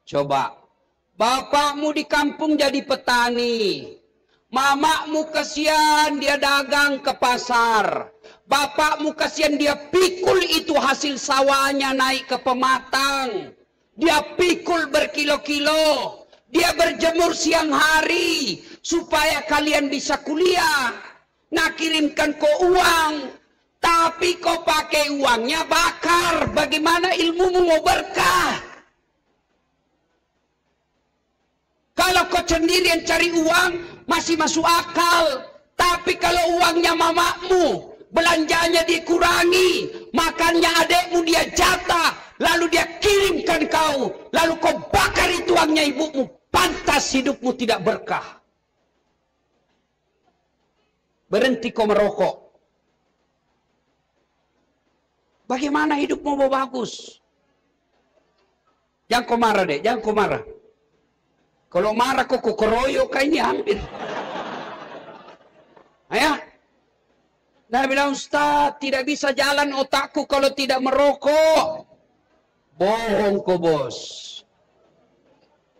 Coba. Bapakmu di kampung jadi petani. Mamakmu kasihan dia dagang ke pasar. Bapakmu kasihan dia pikul itu hasil sawahnya naik ke pematang. Dia pikul berkilo-kilo. Dia berjemur siang hari. Supaya kalian bisa kuliah. Nah, kirimkan kau uang. Tapi kau pakai uangnya bakar. Bagaimana ilmumu mau berkah? Kalau kau sendirian cari uang, masih masuk akal. Tapi kalau uangnya mamakmu, belanjanya dikurangi, makannya adekmu dia jatah, lalu dia kirimkan kau, lalu kau bakar itu uangnya ibumu, pantas hidupmu tidak berkah. Berhenti kau merokok. Bagaimana hidupmu mau bagus? Jangan kau marah deh, jangan kau marah. Kalau marah kau keroyok ini hampir. Ayah. Nah bilang, Ustaz, tidak bisa jalan otakku kalau tidak merokok. Bohong kau bos.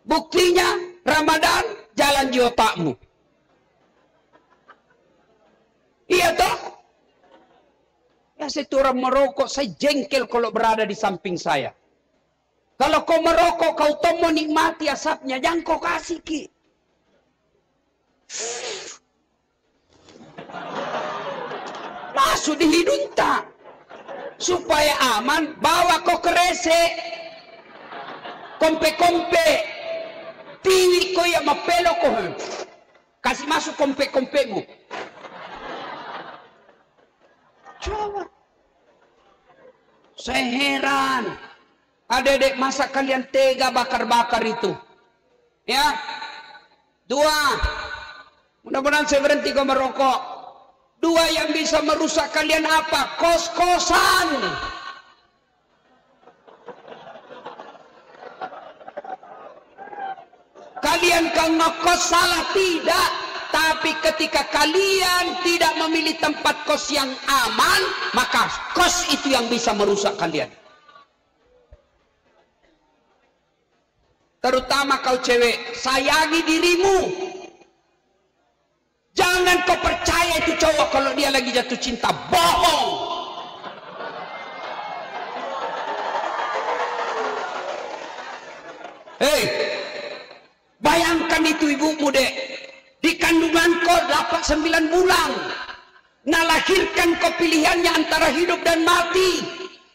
Buktinya Ramadan jalan di otakmu. Iya toh? Ya saya orang merokok, saya jengkel kalau berada di samping saya. Kalau kau merokok, kau tahu mau nikmati asapnya, jangan kau kasih ki. Masuk di hidung tak. Supaya aman, bawa kau ke rese. Kompe-kompe. Piwi kau yang mapelo kau. Kasih masuk kompe-kompemu. Coba. Saya heran. Adik-adik, masa kalian tega bakar-bakar itu? Ya. 2. Mudah-mudahan saya berhenti kau merokok. 2 yang bisa merusak kalian apa? Kos-kosan. Kalian kan ngekos salah tidak. Tapi ketika kalian tidak memilih tempat kos yang aman, maka kos itu yang bisa merusak kalian. Terutama kau cewek, sayangi dirimu. Jangan kau percaya itu cowok kalau dia lagi jatuh cinta. Bohong. Hei, bayangkan itu ibumu dek. Di kandungan kau dapat 9 bulan. Nah lahirkan kau pilihannya antara hidup dan mati.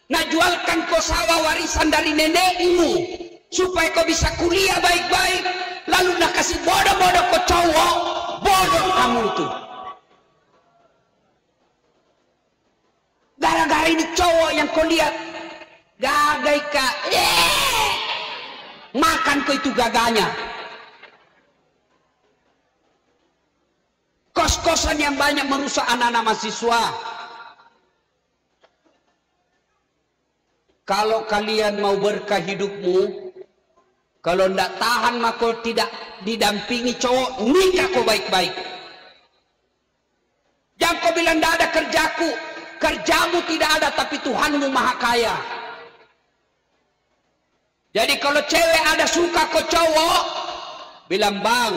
Nah jualkan kau sawah warisan dari nenekmu. Supaya kau bisa kuliah baik-baik. Lalu nak kasih bodoh-bodoh kau cowok. Bodoh kamu itu. Gara-gara ini cowok yang kau lihat. Gagai kak. Makan kau itu gaganya. Kos-kosan yang banyak merusak anak-anak mahasiswa. Kalau kalian mau berkah hidupmu, kalau tidak tahan maka tidak didampingi cowok, nikah kau baik-baik. Jangan kau bilang tidak ada kerjaku. Kerjamu tidak ada tapi Tuhanmu maha kaya. Jadi kalau cewek ada suka kau cowok, bilang bang,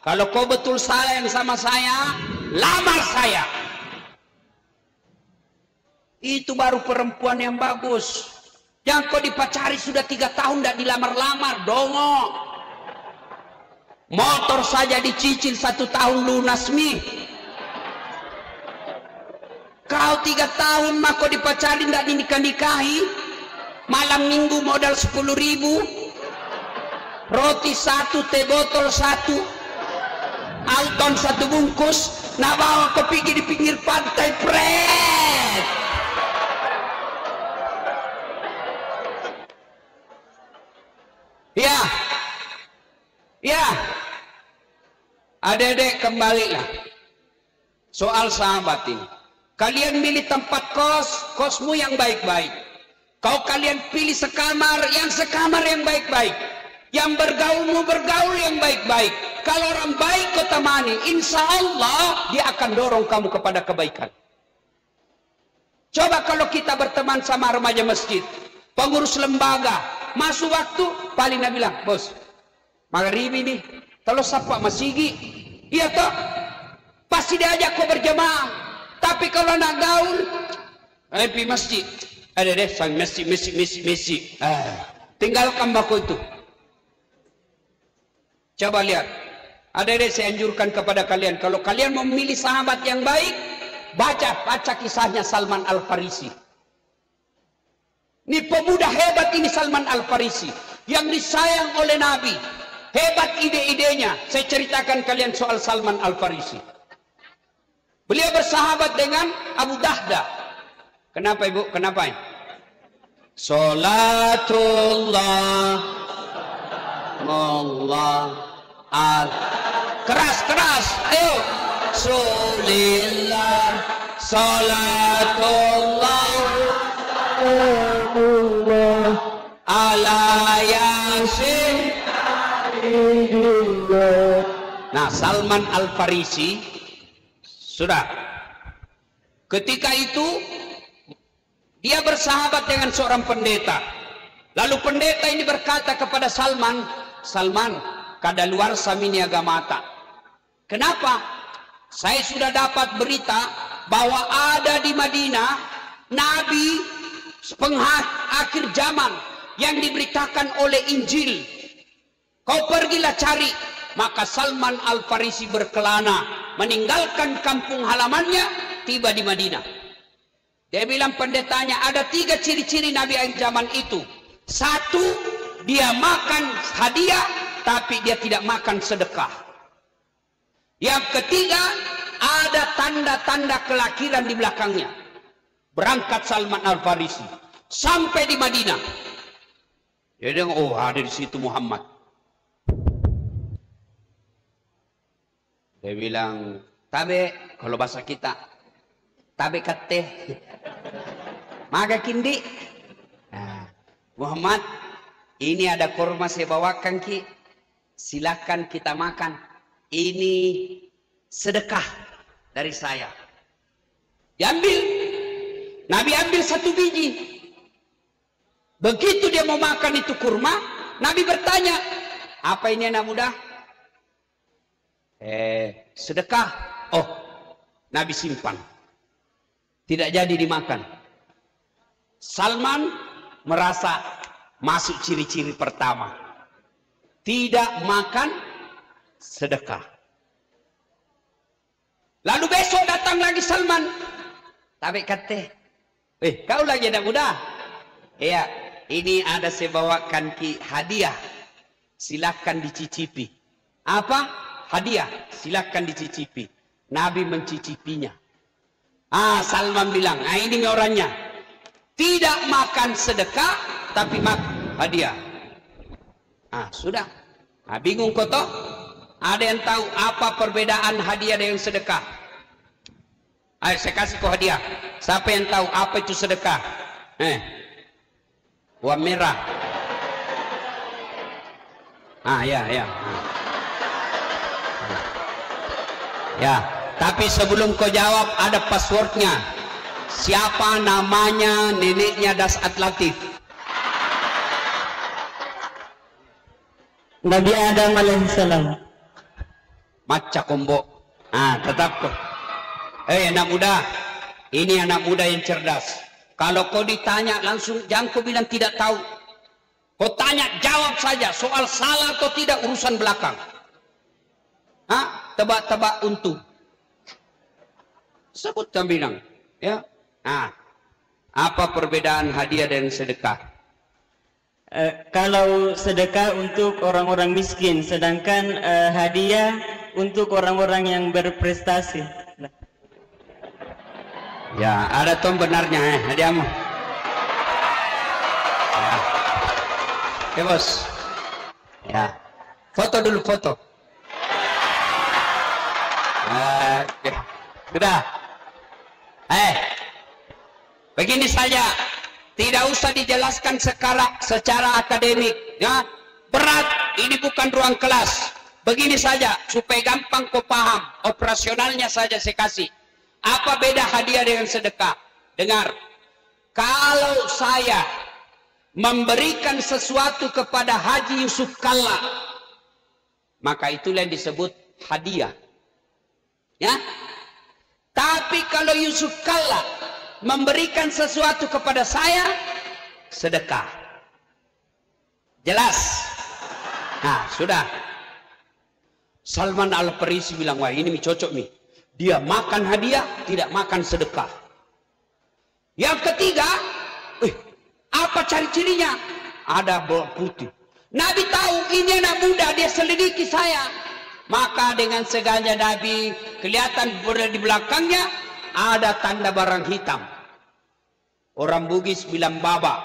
kalau kau betul sayang sama saya, lamar saya. Itu baru perempuan yang bagus. Jangan kau dipacari sudah 3 tahun tidak dilamar-lamar, dongo. Motor saja dicicil 1 tahun lunas mi. Kau 3 tahun mah kau dipacari tidak dinikah-nikahi. Malam minggu modal 10.000. Roti 1, teh botol 1. Alton 1 bungkus, nak bawa ke pergi di pinggir pantai, pret. Ya, ya, adik-adik kembalilah. Soal sahabat ini, kalian milih tempat kosmu yang baik-baik. Kalian pilih sekamar yang baik-baik. Yang bergaulmu bergaul yang baik-baik. Kalau orang baik kau temani, insya Allah dia akan dorong kamu kepada kebaikan. Coba kalau kita berteman sama remaja masjid, pengurus lembaga, masuk waktu, paling nak bilang, bos, maghrib ini, kalau sapa masigi, iya toh, pasti diajak kau berjamaah. Tapi kalau nak gaul, pergi masjid, ada deh, sang masjid. Tinggalkan bako itu. Coba lihat, adik-adik saya anjurkan kepada kalian, kalau kalian memilih sahabat yang baik, baca kisahnya Salman Al-Farisi. Ini pemuda hebat ini Salman Al-Farisi, yang disayang oleh Nabi. Hebat ide-idenya. Saya ceritakan kalian soal Salman Al-Farisi. Beliau bersahabat dengan Abu Dahda. Kenapa ibu? Kenapa? Salatullah Allah keras, ayo. Rasulillah, salatullah ala yasin. Nah, Salman Al-Farisi sudah ketika itu dia bersahabat dengan seorang pendeta. Lalu pendeta ini berkata kepada Salman, Salman, kadaluarsa miniaga mata. Kenapa? Saya sudah dapat berita bahwa ada di Madinah Nabi akhir zaman yang diberitakan oleh Injil. Kau pergilah cari. Maka Salman Al-Farisi berkelana, meninggalkan kampung halamannya, tiba di Madinah. Dia bilang pendetanya, ada 3 ciri-ciri Nabi akhir zaman itu. 1, dia makan hadiah, tapi dia tidak makan sedekah. Yang ketiga, ada tanda-tanda kelakiran di belakangnya. Berangkat Salman Al-Farisi sampai di Madinah. Dia bilang, oh ada di situ Muhammad. Dia bilang, tabe, kalau bahasa kita, tabe kate, maka kindi. Nah, Muhammad, ini ada kurma saya bawakan ki, silakan kita makan. Ini sedekah dari saya. Diambil, Nabi ambil 1 biji. Begitu dia mau makan itu kurma, Nabi bertanya, apa ini anak muda? Sedekah. Oh, Nabi simpan. Tidak jadi dimakan. Salman merasa masuk ciri-ciri pertama. Tidak makan sedekah. Lalu besok datang lagi Salman. Tapi kata, kau lagi anak muda? Iya, ini ada saya bawakan ki hadiah. Silakan dicicipi. Apa? Hadiah, silakan dicicipi. Nabi mencicipinya. Salman bilang, ini orangnya. Tidak makan sedekah, tapi makan hadiah. Sudah. Bingung kau toh? Ada yang tahu apa perbedaan hadiah dengan sedekah? Ayo saya kasih kau hadiah. Siapa yang tahu apa itu sedekah? Uang merah. Ya. Ya, tapi sebelum kau jawab ada passwordnya. Siapa namanya neneknya Dasat Latif? Nabi Adam alaihissalam. Maca kombo. Tetap kau. Anak muda. Ini anak muda yang cerdas. Kalau kau ditanya langsung jangan kau bilang tidak tahu. Kau tanya jawab saja. Soal salah atau tidak urusan belakang. Tebak-tebak untung. Sebut bilang, ya. Apa perbedaan hadiah dan sedekah? Kalau sedekah untuk orang-orang miskin, sedangkan hadiah untuk orang-orang yang berprestasi. Ya, ada tom benarnya hadiahmu. Ya, bos. Ya, foto dulu foto. Sudah. Begini saja, tidak usah dijelaskan secara akademik, ya. Berat, ini bukan ruang kelas. Begini saja, supaya gampang kau paham. Operasionalnya saja saya kasih. Apa beda hadiah dengan sedekah? Dengar, kalau saya memberikan sesuatu kepada Haji Yusuf Kalla, maka itulah yang disebut hadiah. Ya, tapi kalau Yusuf Kalla memberikan sesuatu kepada saya, sedekah. Jelas? Sudah. Salman Al-Farisi bilang, wah ini cocok nih. Dia makan hadiah, tidak makan sedekah. Yang ketiga, apa ciri-cirinya? Ada bawang putih. Nabi tahu ini anak muda, dia selidiki saya. Maka dengan segalanya Nabi kelihatan di belakangnya ada tanda barang hitam. Orang Bugis bilang baba.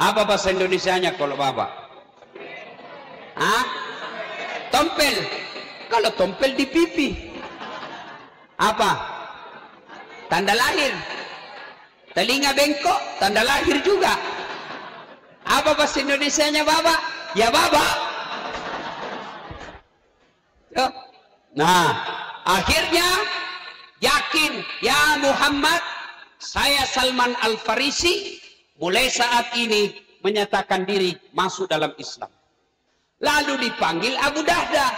Apa bahasa Indonesianya kalau baba? Tompel. Kalau tompel di pipi. Apa? Tanda lahir. Telinga bengkok, tanda lahir juga. Apa bahasa Indonesianya Baba? Ya Baba. Nah, akhirnya yakin, ya Muhammad, saya Salman Al-Farisi mulai saat ini menyatakan diri masuk dalam Islam. Lalu dipanggil Abu Dahda.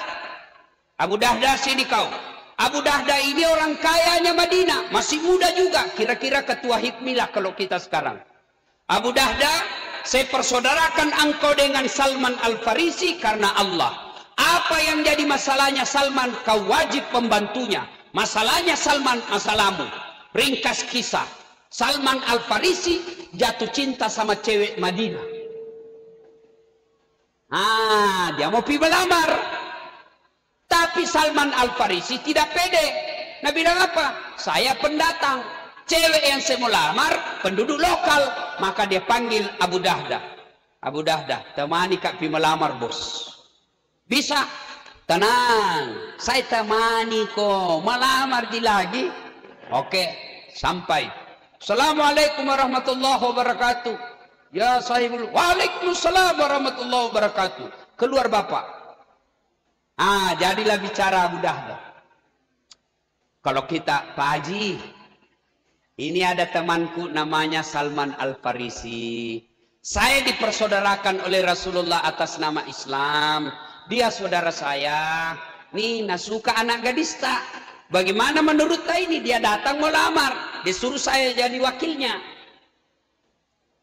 Abu Dahda, sini kau. Abu Dahda ini orang kayanya Madinah, masih muda juga, kira-kira ketua hikmilah kalau kita sekarang. Abu Dahda, saya persaudarakan engkau dengan Salman Al-Farisi karena Allah. Apa yang jadi masalahnya Salman, kau wajib membantunya. Masalahnya Salman, masalahmu. Ringkas kisah, Salman Al-Farisi jatuh cinta sama cewek Madinah. Dia mau pergi melamar. Tapi Salman Al-Farisi tidak pede. Nabi bilang apa? Saya pendatang. Cewek yang saya mau lamar penduduk lokal. Maka dia panggil Abu Dahda. Abu Dahda, temani kak pergi melamar bos. Bisa? Tenang, saya temani kok. Melamar di lagi. Oke, sampai. Assalamualaikum warahmatullahi wabarakatuh. Ya sahibul. Waalaikumsalam warahmatullahi wabarakatuh. Keluar bapak. Jadilah bicara Abu Dahda. Kalau kita, Pak Haji, ini ada temanku namanya Salman Al-Farisi. Saya dipersaudarakan oleh Rasulullah atas nama Islam. Dia saudara saya. Nih, nasuka anak gadis tak? Bagaimana menurut saya ini? Dia datang mau lamar. Disuruh saya jadi wakilnya.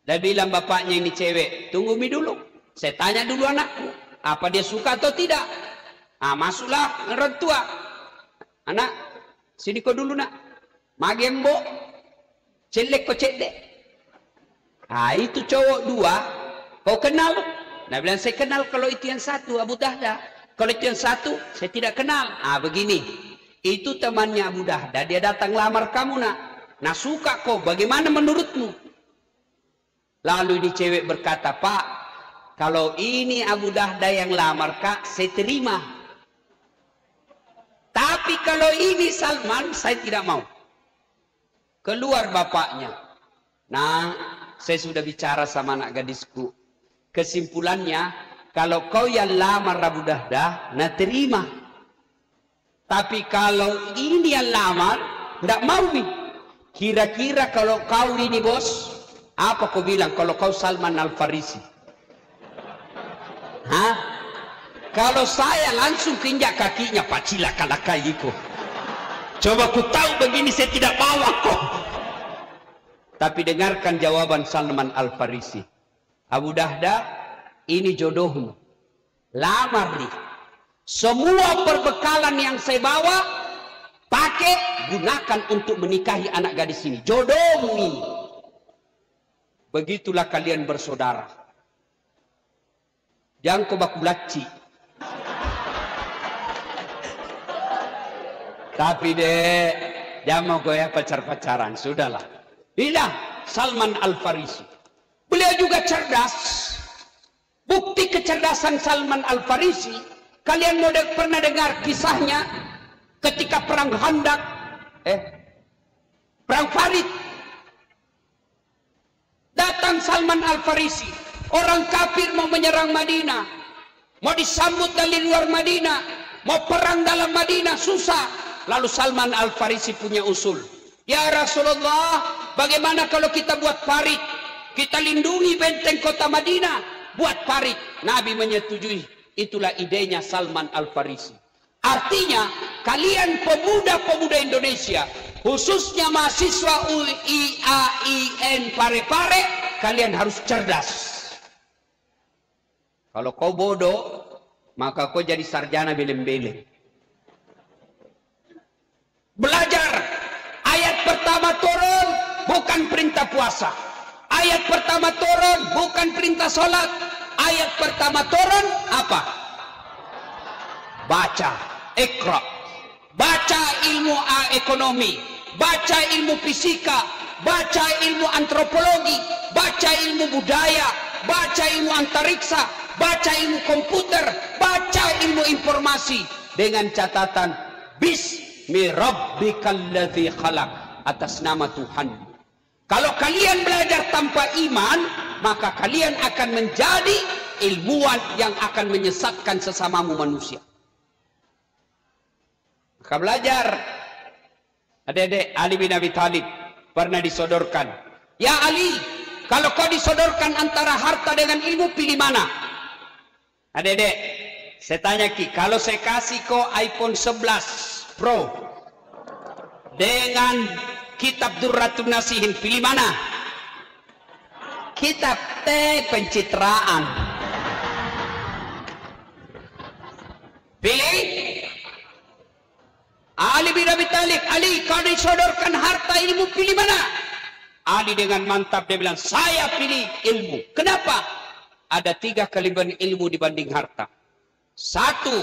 Dia bilang bapaknya ini cewek. Tunggu mi dulu. Saya tanya dulu anakku. Apa dia suka atau tidak? Masuklah orang tua. Anak, sini kau dulu nak. Magembo. Celek kau cedek. Itu cowok dua. Kau kenal? Nah bilang saya kenal kalau itu yang satu, Abu Dahda. Kalau itu yang satu, saya tidak kenal. Begini. Itu temannya Abu Dahda. Dia datang lamar kamu nak. Nah suka kau. Bagaimana menurutmu? Lalu ini cewek berkata, Pak, kalau ini Abu Dahda yang lamar kak, saya terima. Tapi kalau ini Salman, saya tidak mau. Keluar bapaknya. Nah, saya sudah bicara sama anak gadisku. Kesimpulannya, kalau kau yang lamar Abu Dahda, nah terima. Tapi kalau ini yang lamar, tidak mau nih. Kira-kira kalau kau ini bos, apa kau bilang kalau kau Salman Al-Farisi? Kalau saya langsung kinjak kakinya, pacilah kalakaiku. Coba ku tahu begini saya tidak bawa kok. Tapi dengarkan jawaban Salman Al-Farisi. Abu Dahda, ini jodohmu. Lamar nih. Semua perbekalan yang saya bawa, pakai, gunakan untuk menikahi anak gadis ini. Jodohmu ini. Begitulah kalian bersaudara. Jangan kau baku laci. Tapi dek, jangan mau goyah pacar-pacaran. Sudahlah. Inilah Salman Al-Farisi. Beliau juga cerdas. Bukti kecerdasan Salman Al-Farisi. Kalian pernah dengar kisahnya ketika perang Khandaq. Perang Farid. Datang Salman Al-Farisi. Orang kafir mau menyerang Madinah. Mau disambut dari luar Madinah. Mau perang dalam Madinah. Susah. Lalu Salman Al-Farisi punya usul. Ya Rasulullah, bagaimana kalau kita buat parit? Kita lindungi benteng kota Madinah. Buat parit. Nabi menyetujui. Itulah idenya Salman Al-Farisi. Artinya, kalian pemuda-pemuda Indonesia, khususnya mahasiswa UIAIN Parepare, kalian harus cerdas. Kalau kau bodoh, maka kau jadi sarjana beleng-beleng. Belajar. Ayat pertama turun bukan perintah puasa. Ayat pertama turun bukan perintah sholat. Ayat pertama turun apa? Baca. Iqra. Baca ilmu ekonomi. Baca ilmu fisika. Baca ilmu antropologi. Baca ilmu budaya. Baca ilmu antariksa. Baca ilmu komputer. Baca ilmu informasi. Dengan catatan Bismi rabbikal ladzi khalaq, atas nama Tuhan. Kalau kalian belajar tanpa iman, maka kalian akan menjadi ilmuwan yang akan menyesatkan sesamamu manusia. Maka belajar. Adik-adik, Ali bin Abi Thalib pernah disodorkan, ya Ali, kalau kau disodorkan antara harta dengan ilmu, pilih mana? Adik-adik, saya tanya Ki, kalau saya kasih kau iPhone 11 Pro dengan kitab Durratun Nasihin, pilih mana? Kitab pencitraan. Pilih Ali bin Abi Thalib. Ali, kau disodorkan harta, ilmu, pilih mana? Ali dengan mantap dia bilang, saya pilih ilmu. Kenapa? Ada 3 kelebihan ilmu dibanding harta. 1,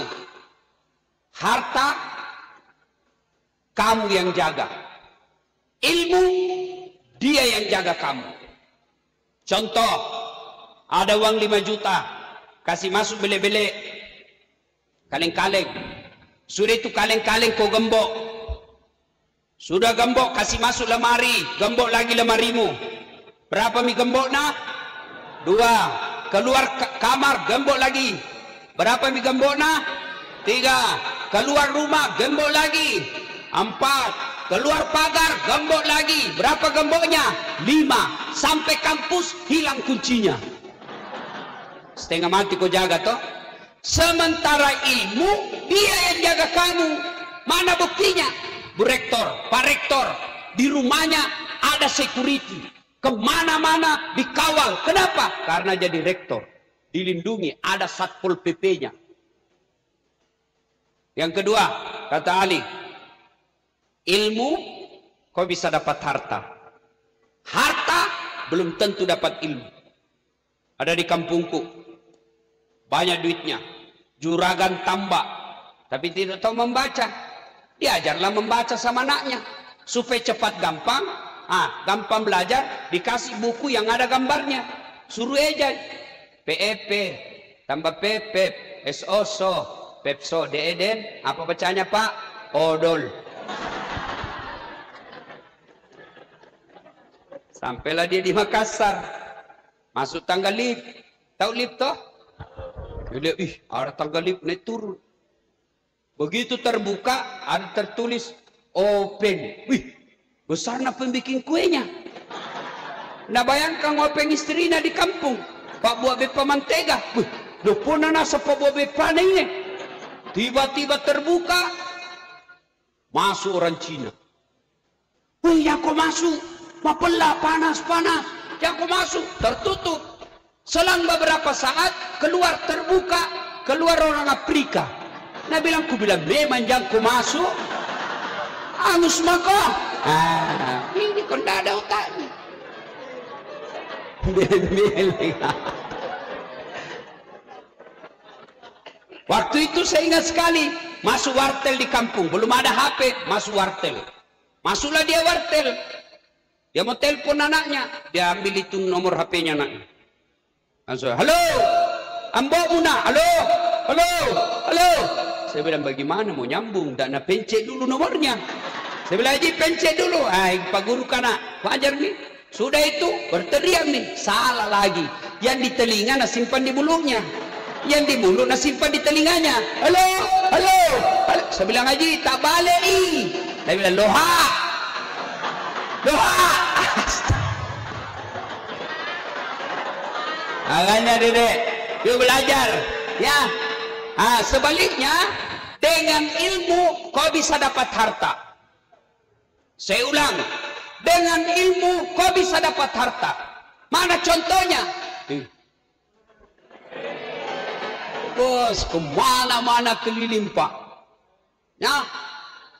harta kamu yang jaga, ilmu dia yang jaga kamu. Contoh, ada uang 5 juta, kasih masuk bele-bele, kaleng-kaleng. Sudah itu kaleng-kaleng kau gembok. Sudah gembok, kasih masuk lemari, gembok lagi lemarimu. Berapa mi gembok nak? 2. Keluar kamar, gembok lagi. Berapa mi gembok nak? 3. Keluar rumah, gembok lagi. 4. Keluar pagar, gembok lagi. Berapa gemboknya? 5. Sampai kampus hilang kuncinya. Setengah mati kau jaga toh. Sementara ilmu dia yang jaga kamu. Mana buktinya? Bu Rektor, Pak Rektor, di rumahnya ada security. Kemana-mana dikawal. Kenapa? Karena jadi rektor. Dilindungi, ada Satpol PP-nya. Yang kedua, kata Ali, ilmu kau bisa dapat harta. Harta belum tentu dapat ilmu. Ada di kampungku, banyak duitnya, juragan tambak, tapi tidak tahu membaca. Diajarlah membaca sama anaknya, supaya cepat gampang. Gampang belajar, dikasih buku yang ada gambarnya, suruh aja PEP tambah PEP SOSO Pepso DEDEN, apa bacanya Pak? Odol. Sampailah dia di Makassar, masuk tangga lift. Tahu lift toh? Dia lihat, ada tangga lift naik turun. Begitu terbuka, ada tertulis open. Wih, besarnya pembikin kuenya. Nah bayangkan open istrinya di kampung, Pak buat bepa mantega. Wih, dopona nasa Pak buat bepa ini. Tiba-tiba terbuka, masuk orang Cina. Wih, yang kau masuk, mapelah panas-panas. Yang kau masuk, tertutup. Selang beberapa saat, keluar terbuka, keluar orang Afrika. Nah bilang, ku bilang, memang yang kau masuk, angus maka. Ini kau tidak ada otaknya. Waktu itu saya ingat sekali, masuk wartel di kampung, belum ada HP, masuk wartel. Masuklah dia wartel, dia mau telepon anaknya, dia ambil itu nomor HP-nya anaknya. Langsung, halo, Ambo Muna, halo, halo, halo. Saya bilang, bagaimana mau nyambung? Dan pencet dulu nomornya. Saya bilang, Haji pencet dulu. Pak Guru kana, wajar nih. Sudah itu berteriak nih, salah lagi. Yang di telinga nak simpan di mulutnya, yang di mulut nak simpan di telinganya. Halo, halo, halo. Saya bilang, Haji tak balik nih. Saya bilang, loha, loha. Makanya dedek, yuk belajar, ya. Sebaliknya, dengan ilmu kau bisa dapat harta. Saya ulang, dengan ilmu kau bisa dapat harta. Mana contohnya? Bos, kemana-mana keliling Pak. Ya,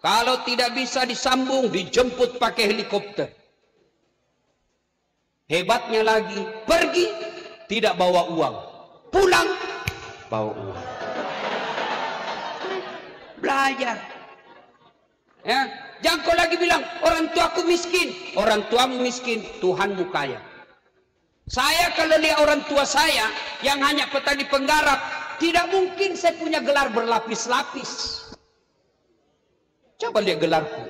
kalau tidak bisa disambung, dijemput pakai helikopter. Hebatnya lagi, pergi tidak bawa uang, pulang bawa uang. Belajar. Ya, jangan kau lagi bilang orang tuaku miskin. Orang tuamu miskin, Tuhanmu kaya. Saya kalau lihat orang tua saya yang hanya petani penggarap, tidak mungkin saya punya gelar berlapis-lapis. Coba lihat gelarku.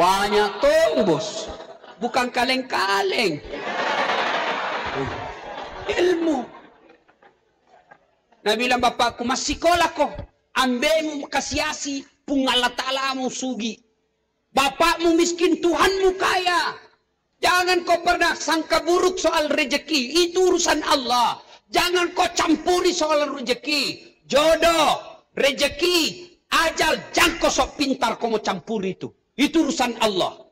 Banyak toh bos. bukan kaleng-kaleng. Ilmu. Nah bilang bapakku, masih sekolah kok. Ambemu kasiasi, pungalah ta'alamu sugi. Bapakmu miskin, Tuhanmu kaya. Jangan kau pernah sangka buruk soal rezeki. Itu urusan Allah. Jangan kau campuri soal rezeki. Jodoh, rezeki, ajal. Jangan kau sok pintar kau mau campuri itu. Itu urusan Allah.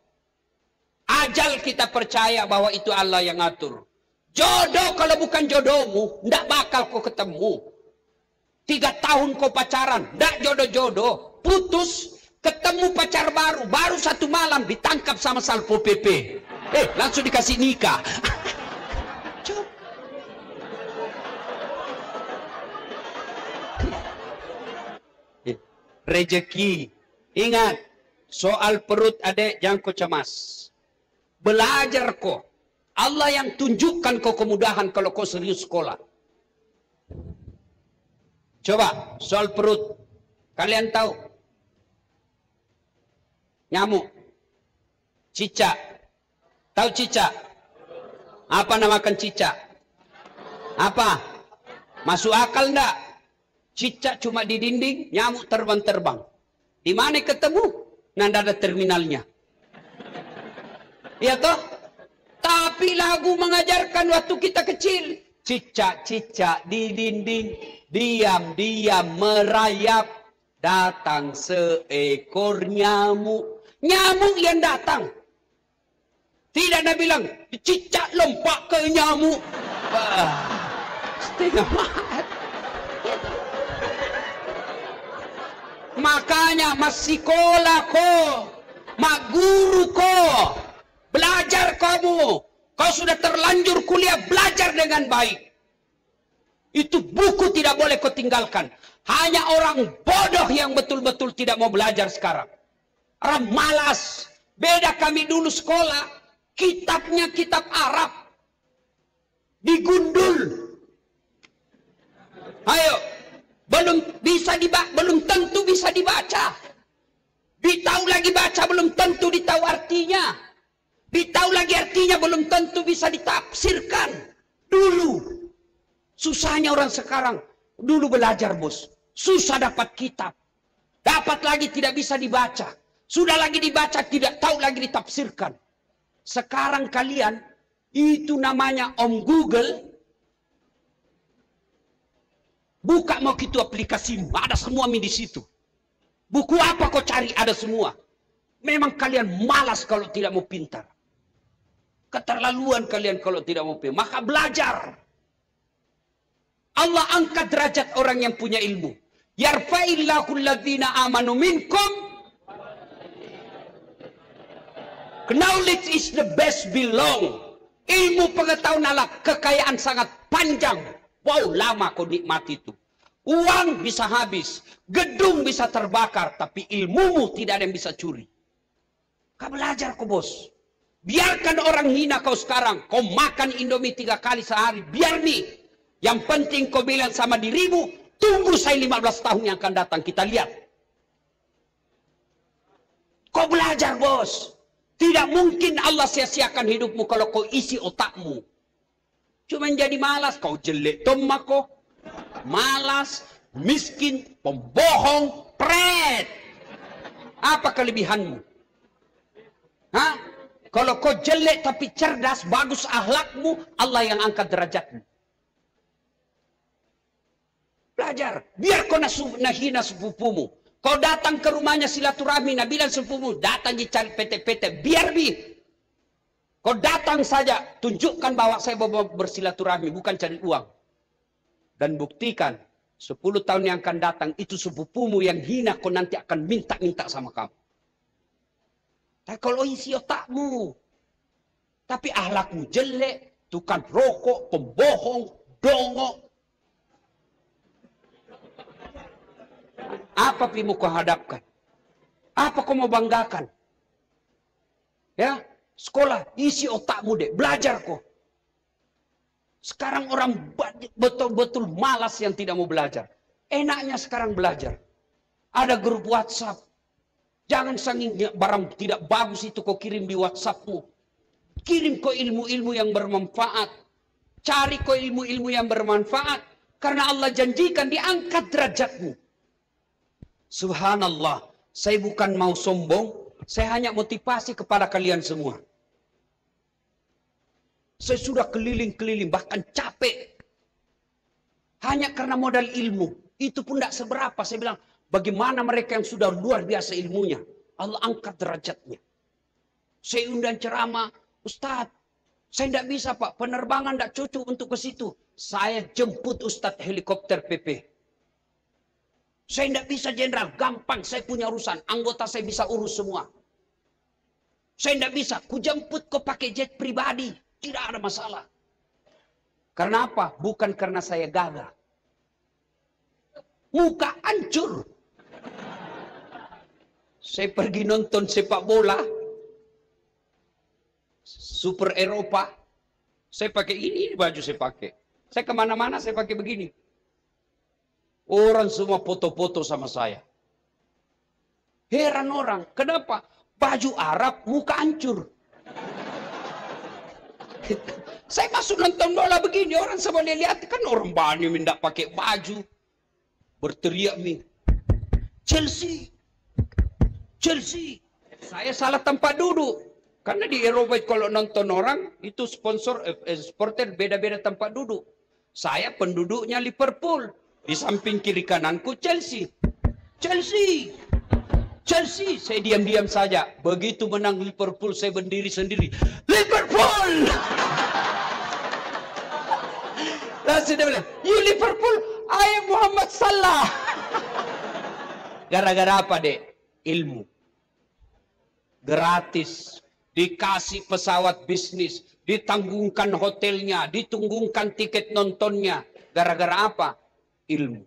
Ajal kita percaya bahwa itu Allah yang ngatur. Jodoh kalau bukan jodohmu, tidak bakal kau ketemu. 3 tahun kau pacaran, tidak jodoh-jodoh. Putus, ketemu pacar baru. Baru 1 malam ditangkap sama Salpo PP. Langsung dikasih nikah. Rezeki. Ingat, soal perut adek jangan kau cemas. Belajar kau. Allah yang tunjukkan kau kemudahan kalau kau serius sekolah. Coba, soal perut. Kalian tahu? Nyamuk. Cicak. Tahu cicak? Apa namakan cicak? Apa? Masuk akal enggak? Cicak cuma di dinding, nyamuk terbang-terbang. Di mana ketemu? Nanda ada terminalnya. Iya toh? Tapi lagu mengajarkan waktu kita kecil. Cicak-cicak di dinding, diam-diam merayap. Datang seekor nyamuk. Nyamuk yang datang. Tidak ada bilang, cicak lompat ke nyamuk. Setengah mati. Makanya masih sekolah kok. Mak guru kok. Belajar kamu. Kau sudah terlanjur kuliah, belajar dengan baik. Itu buku tidak boleh kau tinggalkan. Hanya orang bodoh yang betul-betul tidak mau belajar sekarang. Orang malas. Beda kami dulu sekolah. Kitabnya kitab Arab. Digundul. Ayo. Belum tentu bisa dibaca. Ditahu lagi baca, belum tentu ditahu artinya. Ditahu lagi artinya, belum tentu bisa ditafsirkan. Dulu. Susahnya orang sekarang. Dulu belajar, bos. Susah dapat kitab. Dapat lagi tidak bisa dibaca. Sudah lagi dibaca, tidak tahu lagi ditafsirkan. Sekarang kalian, itu namanya Om Google. Buka mau gitu aplikasi, ada semua di situ. Buku apa kau cari, ada semua. Memang kalian malas kalau tidak mau pintar. Keterlaluan kalian kalau tidak mau pintar. Maka belajar. Allah angkat derajat orang yang punya ilmu. Yarfa'illahu alladhina amanu minkum. Knowledge is the best belong. Ilmu pengetahuan adalah kekayaan sangat panjang. Wow, lama kau nikmati itu. Uang bisa habis. Gedung bisa terbakar. Tapi ilmumu tidak ada yang bisa curi. Kau belajar kau bos. Biarkan orang hina kau sekarang. Kau makan Indomie 3 kali sehari. Biar nih. Yang penting kau bilang sama dirimu. Tunggu saya 15 tahun yang akan datang. Kita lihat. Kau belajar bos. Tidak mungkin Allah sia-siakan hidupmu kalau kau isi otakmu. Cuma jadi malas. Kau jelek tomak kau. Malas. Miskin. Pembohong. Pret. Apa kelebihanmu? Hah? Kalau kau jelek tapi cerdas. Bagus akhlakmu. Allah yang angkat derajatmu. Belajar. Biar kau nahina sepupumu. Kau datang ke rumahnya silaturahmi, nah bilang sepupumu, datang dicari PT-PT, biar bi. Kau datang saja, tunjukkan bahwa saya bersilaturahmi, bukan cari uang. Dan buktikan, 10 tahun yang akan datang, itu sepupumu yang hina, kau nanti akan minta-minta sama kamu. Tapi kalau isi otakmu, tapi akhlakmu jelek, tukang rokok, pembohong, dongok, apa pimu kau hadapkan? Apa kau mau banggakan? Ya, sekolah, isi otakmu deh, belajar kau. Sekarang orang betul-betul malas yang tidak mau belajar. Enaknya sekarang belajar. Ada grup WhatsApp. Jangan sanging barang tidak bagus itu kau kirim di WhatsAppmu. Kirim kau ilmu-ilmu yang bermanfaat. Cari kau ilmu-ilmu yang bermanfaat. Karena Allah janjikan diangkat derajatmu. Subhanallah. Saya bukan mau sombong. Saya hanya motivasi kepada kalian semua. Saya sudah keliling-keliling. Bahkan capek. Hanya karena modal ilmu. Itu pun tidak seberapa. Saya bilang, bagaimana mereka yang sudah luar biasa ilmunya. Allah angkat derajatnya. Saya undang ceramah. Ustadz, saya tidak bisa Pak. Penerbangan tidak cocok untuk ke situ. Saya jemput Ustadz helikopter PP. Saya tidak bisa jenderal. Gampang, saya punya urusan. Anggota saya bisa urus semua. Saya tidak bisa. Ku jemput kau pakai jet pribadi. Tidak ada masalah. Karena apa? Bukan karena saya gagah. Muka hancur. Saya pergi nonton sepak bola. Super Eropa. Saya pakai ini baju saya pakai. Saya kemana-mana saya pakai begini. Orang semua foto-foto sama saya. Heran orang. Kenapa? Baju Arab muka hancur. Saya masuk nonton bola begini. Orang semua lihat. Kan orang banyak tidak pakai baju. Berteriak nih. Chelsea. Chelsea. Saya salah tempat duduk. Karena di Eropa kalau nonton orang, itu supporter beda-beda tempat duduk. Saya penduduknya Liverpool. Di samping kiri kananku Chelsea. Chelsea. Chelsea. Saya diam-diam saja. Begitu menang Liverpool, saya berdiri sendiri. Liverpool! Lalu dia bilang, you Liverpool, I am Muhammad Salah. Gara-gara apa, Dek? Ilmu. Gratis. Dikasih pesawat bisnis, ditanggungkan hotelnya, ditunggungkan tiket nontonnya. Gara-gara apa? Ilmu.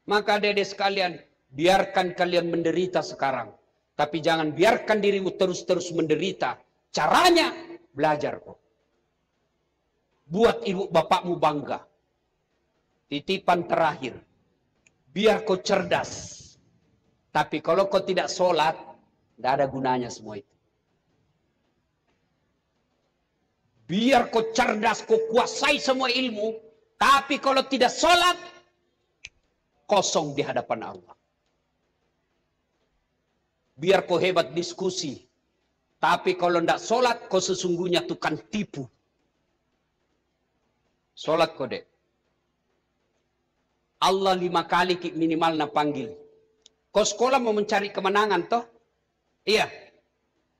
Maka Dede sekalian, biarkan kalian menderita sekarang. Tapi jangan biarkan dirimu terus-terus menderita. Caranya, belajar kok. Buat ibu bapakmu bangga. Titipan terakhir. Biar kau cerdas. Tapi kalau kau tidak sholat, tidak ada gunanya semua itu. Biar kau cerdas, kau kuasai semua ilmu. Tapi kalau tidak sholat, kosong di hadapan Allah. Biar kau hebat diskusi. Tapi kalau tidak sholat, kau sesungguhnya tukang tipu. Sholat kau dek. Allah 5 kali minimal nak panggil. Kau sekolah mau mencari kemenangan toh? Iya.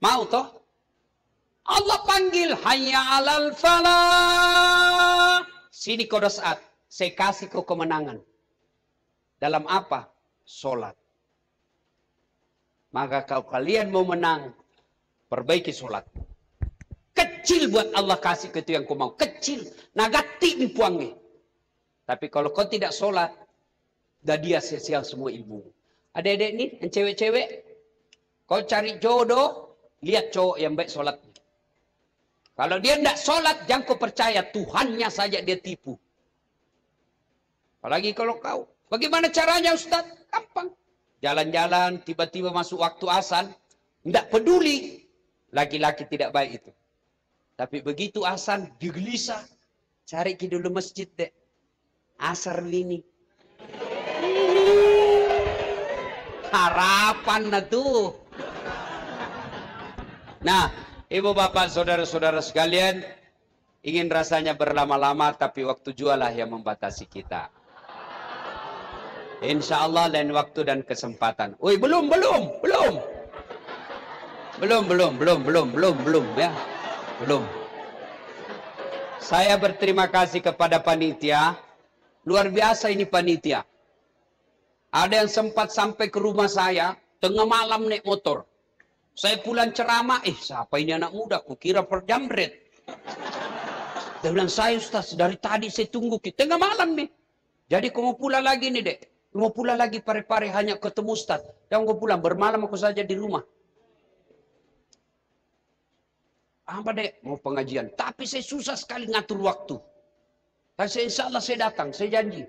Mau toh? Allah panggil, hayya alal falah. Sini kau saat, saya kasih kau kemenangan. Dalam apa? Sholat. Maka kalau kalian mau menang, perbaiki sholat. Kecil buat Allah kasih ke itu yang kau mau. Kecil. Nagati impuangnya. Tapi kalau kau tidak sholat, dah dia sia-sia semua ilmu. Adik-adik nih, yang cewek-cewek, kau cari jodoh, lihat cowok yang baik sholat. Kalau dia tidak sholat, jangan kau percaya. Tuhannya saja dia tipu. Apalagi kalau kau. Bagaimana caranya Ustaz? Gampang. Jalan-jalan, tiba-tiba masuk waktu azan. Tidak peduli. Laki-laki tidak baik itu. Tapi begitu azan, digelisah. Cari ke dulu masjid dek. Asar ini. Harapan na tuh. Nah, ibu bapak saudara-saudara sekalian, ingin rasanya berlama-lama tapi waktu jualah yang membatasi kita. Insya Allah lain waktu dan kesempatan. Woi, belum ya. Belum. Saya berterima kasih kepada panitia. Luar biasa ini panitia. Ada yang sempat sampai ke rumah saya tengah malam naik motor. Saya pulang ceramah, siapa ini anak muda? Kukira perjamret. Dia bilang, saya Ustaz, dari tadi saya tunggu. Tengah malam nih. Jadi kau mau pulang lagi nih dek. Mau pulang lagi pare-pare hanya ketemu Ustaz. Jangan kau pulang, bermalam aku saja di rumah. Apa dek? Mau pengajian. Tapi saya susah sekali ngatur waktu. Tapi insya Allah saya datang, saya janji.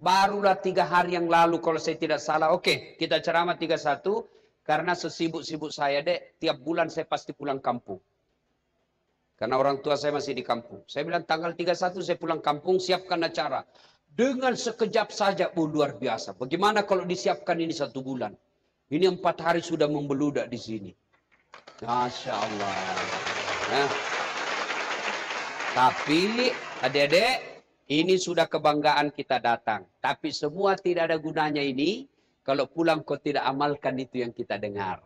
Barulah 3 hari yang lalu kalau saya tidak salah. Oke, kita ceramah 31. Karena sesibuk-sibuk saya dek, tiap bulan saya pasti pulang kampung. Karena orang tua saya masih di kampung. Saya bilang tanggal 31 saya pulang kampung, siapkan acara. Dengan sekejap saja, luar biasa. Bagaimana kalau disiapkan ini 1 bulan? Ini 4 hari sudah membeludak di sini. Masya Allah. Nah. Tapi adik-adik, ini sudah kebanggaan kita datang. Tapi semua tidak ada gunanya ini kalau pulang kau tidak amalkan itu yang kita dengar.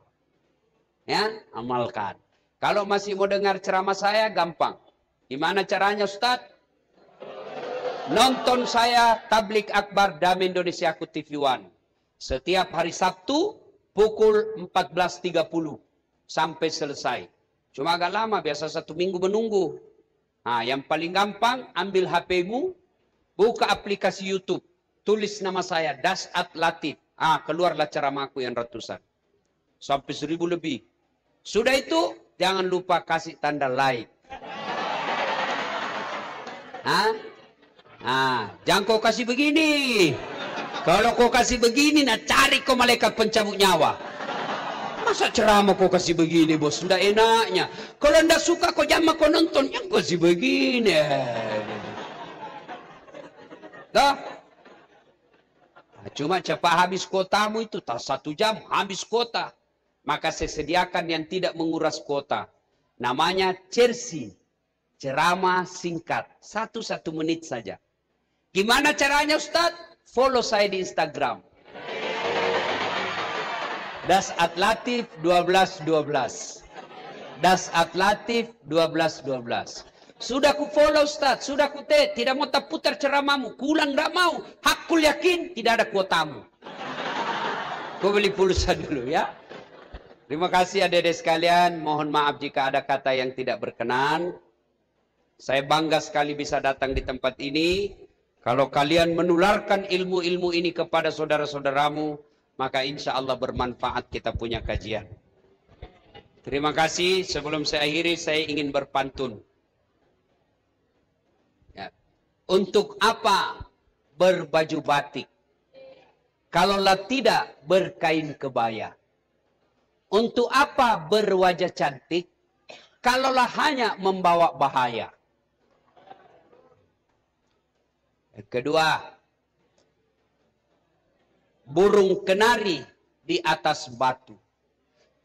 Ya, amalkan. Kalau masih mau dengar ceramah saya, gampang. Gimana caranya, Ustaz? Nonton saya Tablik Akbar Damai Indonesiaku TV One. Setiap hari Sabtu pukul 14.30 sampai selesai. Cuma agak lama, biasa 1 minggu menunggu. Nah, yang paling gampang, ambil HP-mu, buka aplikasi YouTube. Tulis nama saya, Dasat Latif. Keluarlah ceramahku yang ratusan. Sampai 1000 lebih. Sudah itu, jangan lupa kasih tanda like. Jangan kau kasih begini. Kalau kau kasih begini, cari kau malaikat pencabut nyawa. Masa ceramah kau kasih begini, bos? Nggak enaknya. Kalau nggak suka kau jangan kau nonton, yang kau kasih begini. Dah. Cuma cepat habis kotamu itu, tak 1 jam habis kota. Maka saya sediakan yang tidak menguras kota. Namanya Cersi. Ceramah singkat. 1 menit saja. Gimana caranya, Ustaz? Follow saya di Instagram. Dasat Latif 1212. Dasat Latif 1212. Sudah ku follow, Ustaz. Sudah ku tidak mau tak putar ceramahmu. Kulang tidak mau. Hakul yakin tidak ada kuotamu. Ku beli pulsa dulu ya. Terima kasih adik-adik sekalian. Mohon maaf jika ada kata yang tidak berkenan. Saya bangga sekali bisa datang di tempat ini. Kalau kalian menularkan ilmu-ilmu ini kepada saudara-saudaramu, maka insya Allah bermanfaat kita punya kajian. Terima kasih. Sebelum saya akhiri, saya ingin berpantun. Ya. Untuk apa berbaju batik? Kalaulah tidak berkain kebaya. Untuk apa berwajah cantik? Kalaulah hanya membawa bahaya. Yang kedua, burung kenari di atas batu.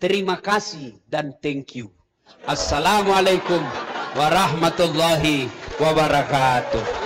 Terima kasih dan thank you. Assalamualaikum warahmatullahi wabarakatuh.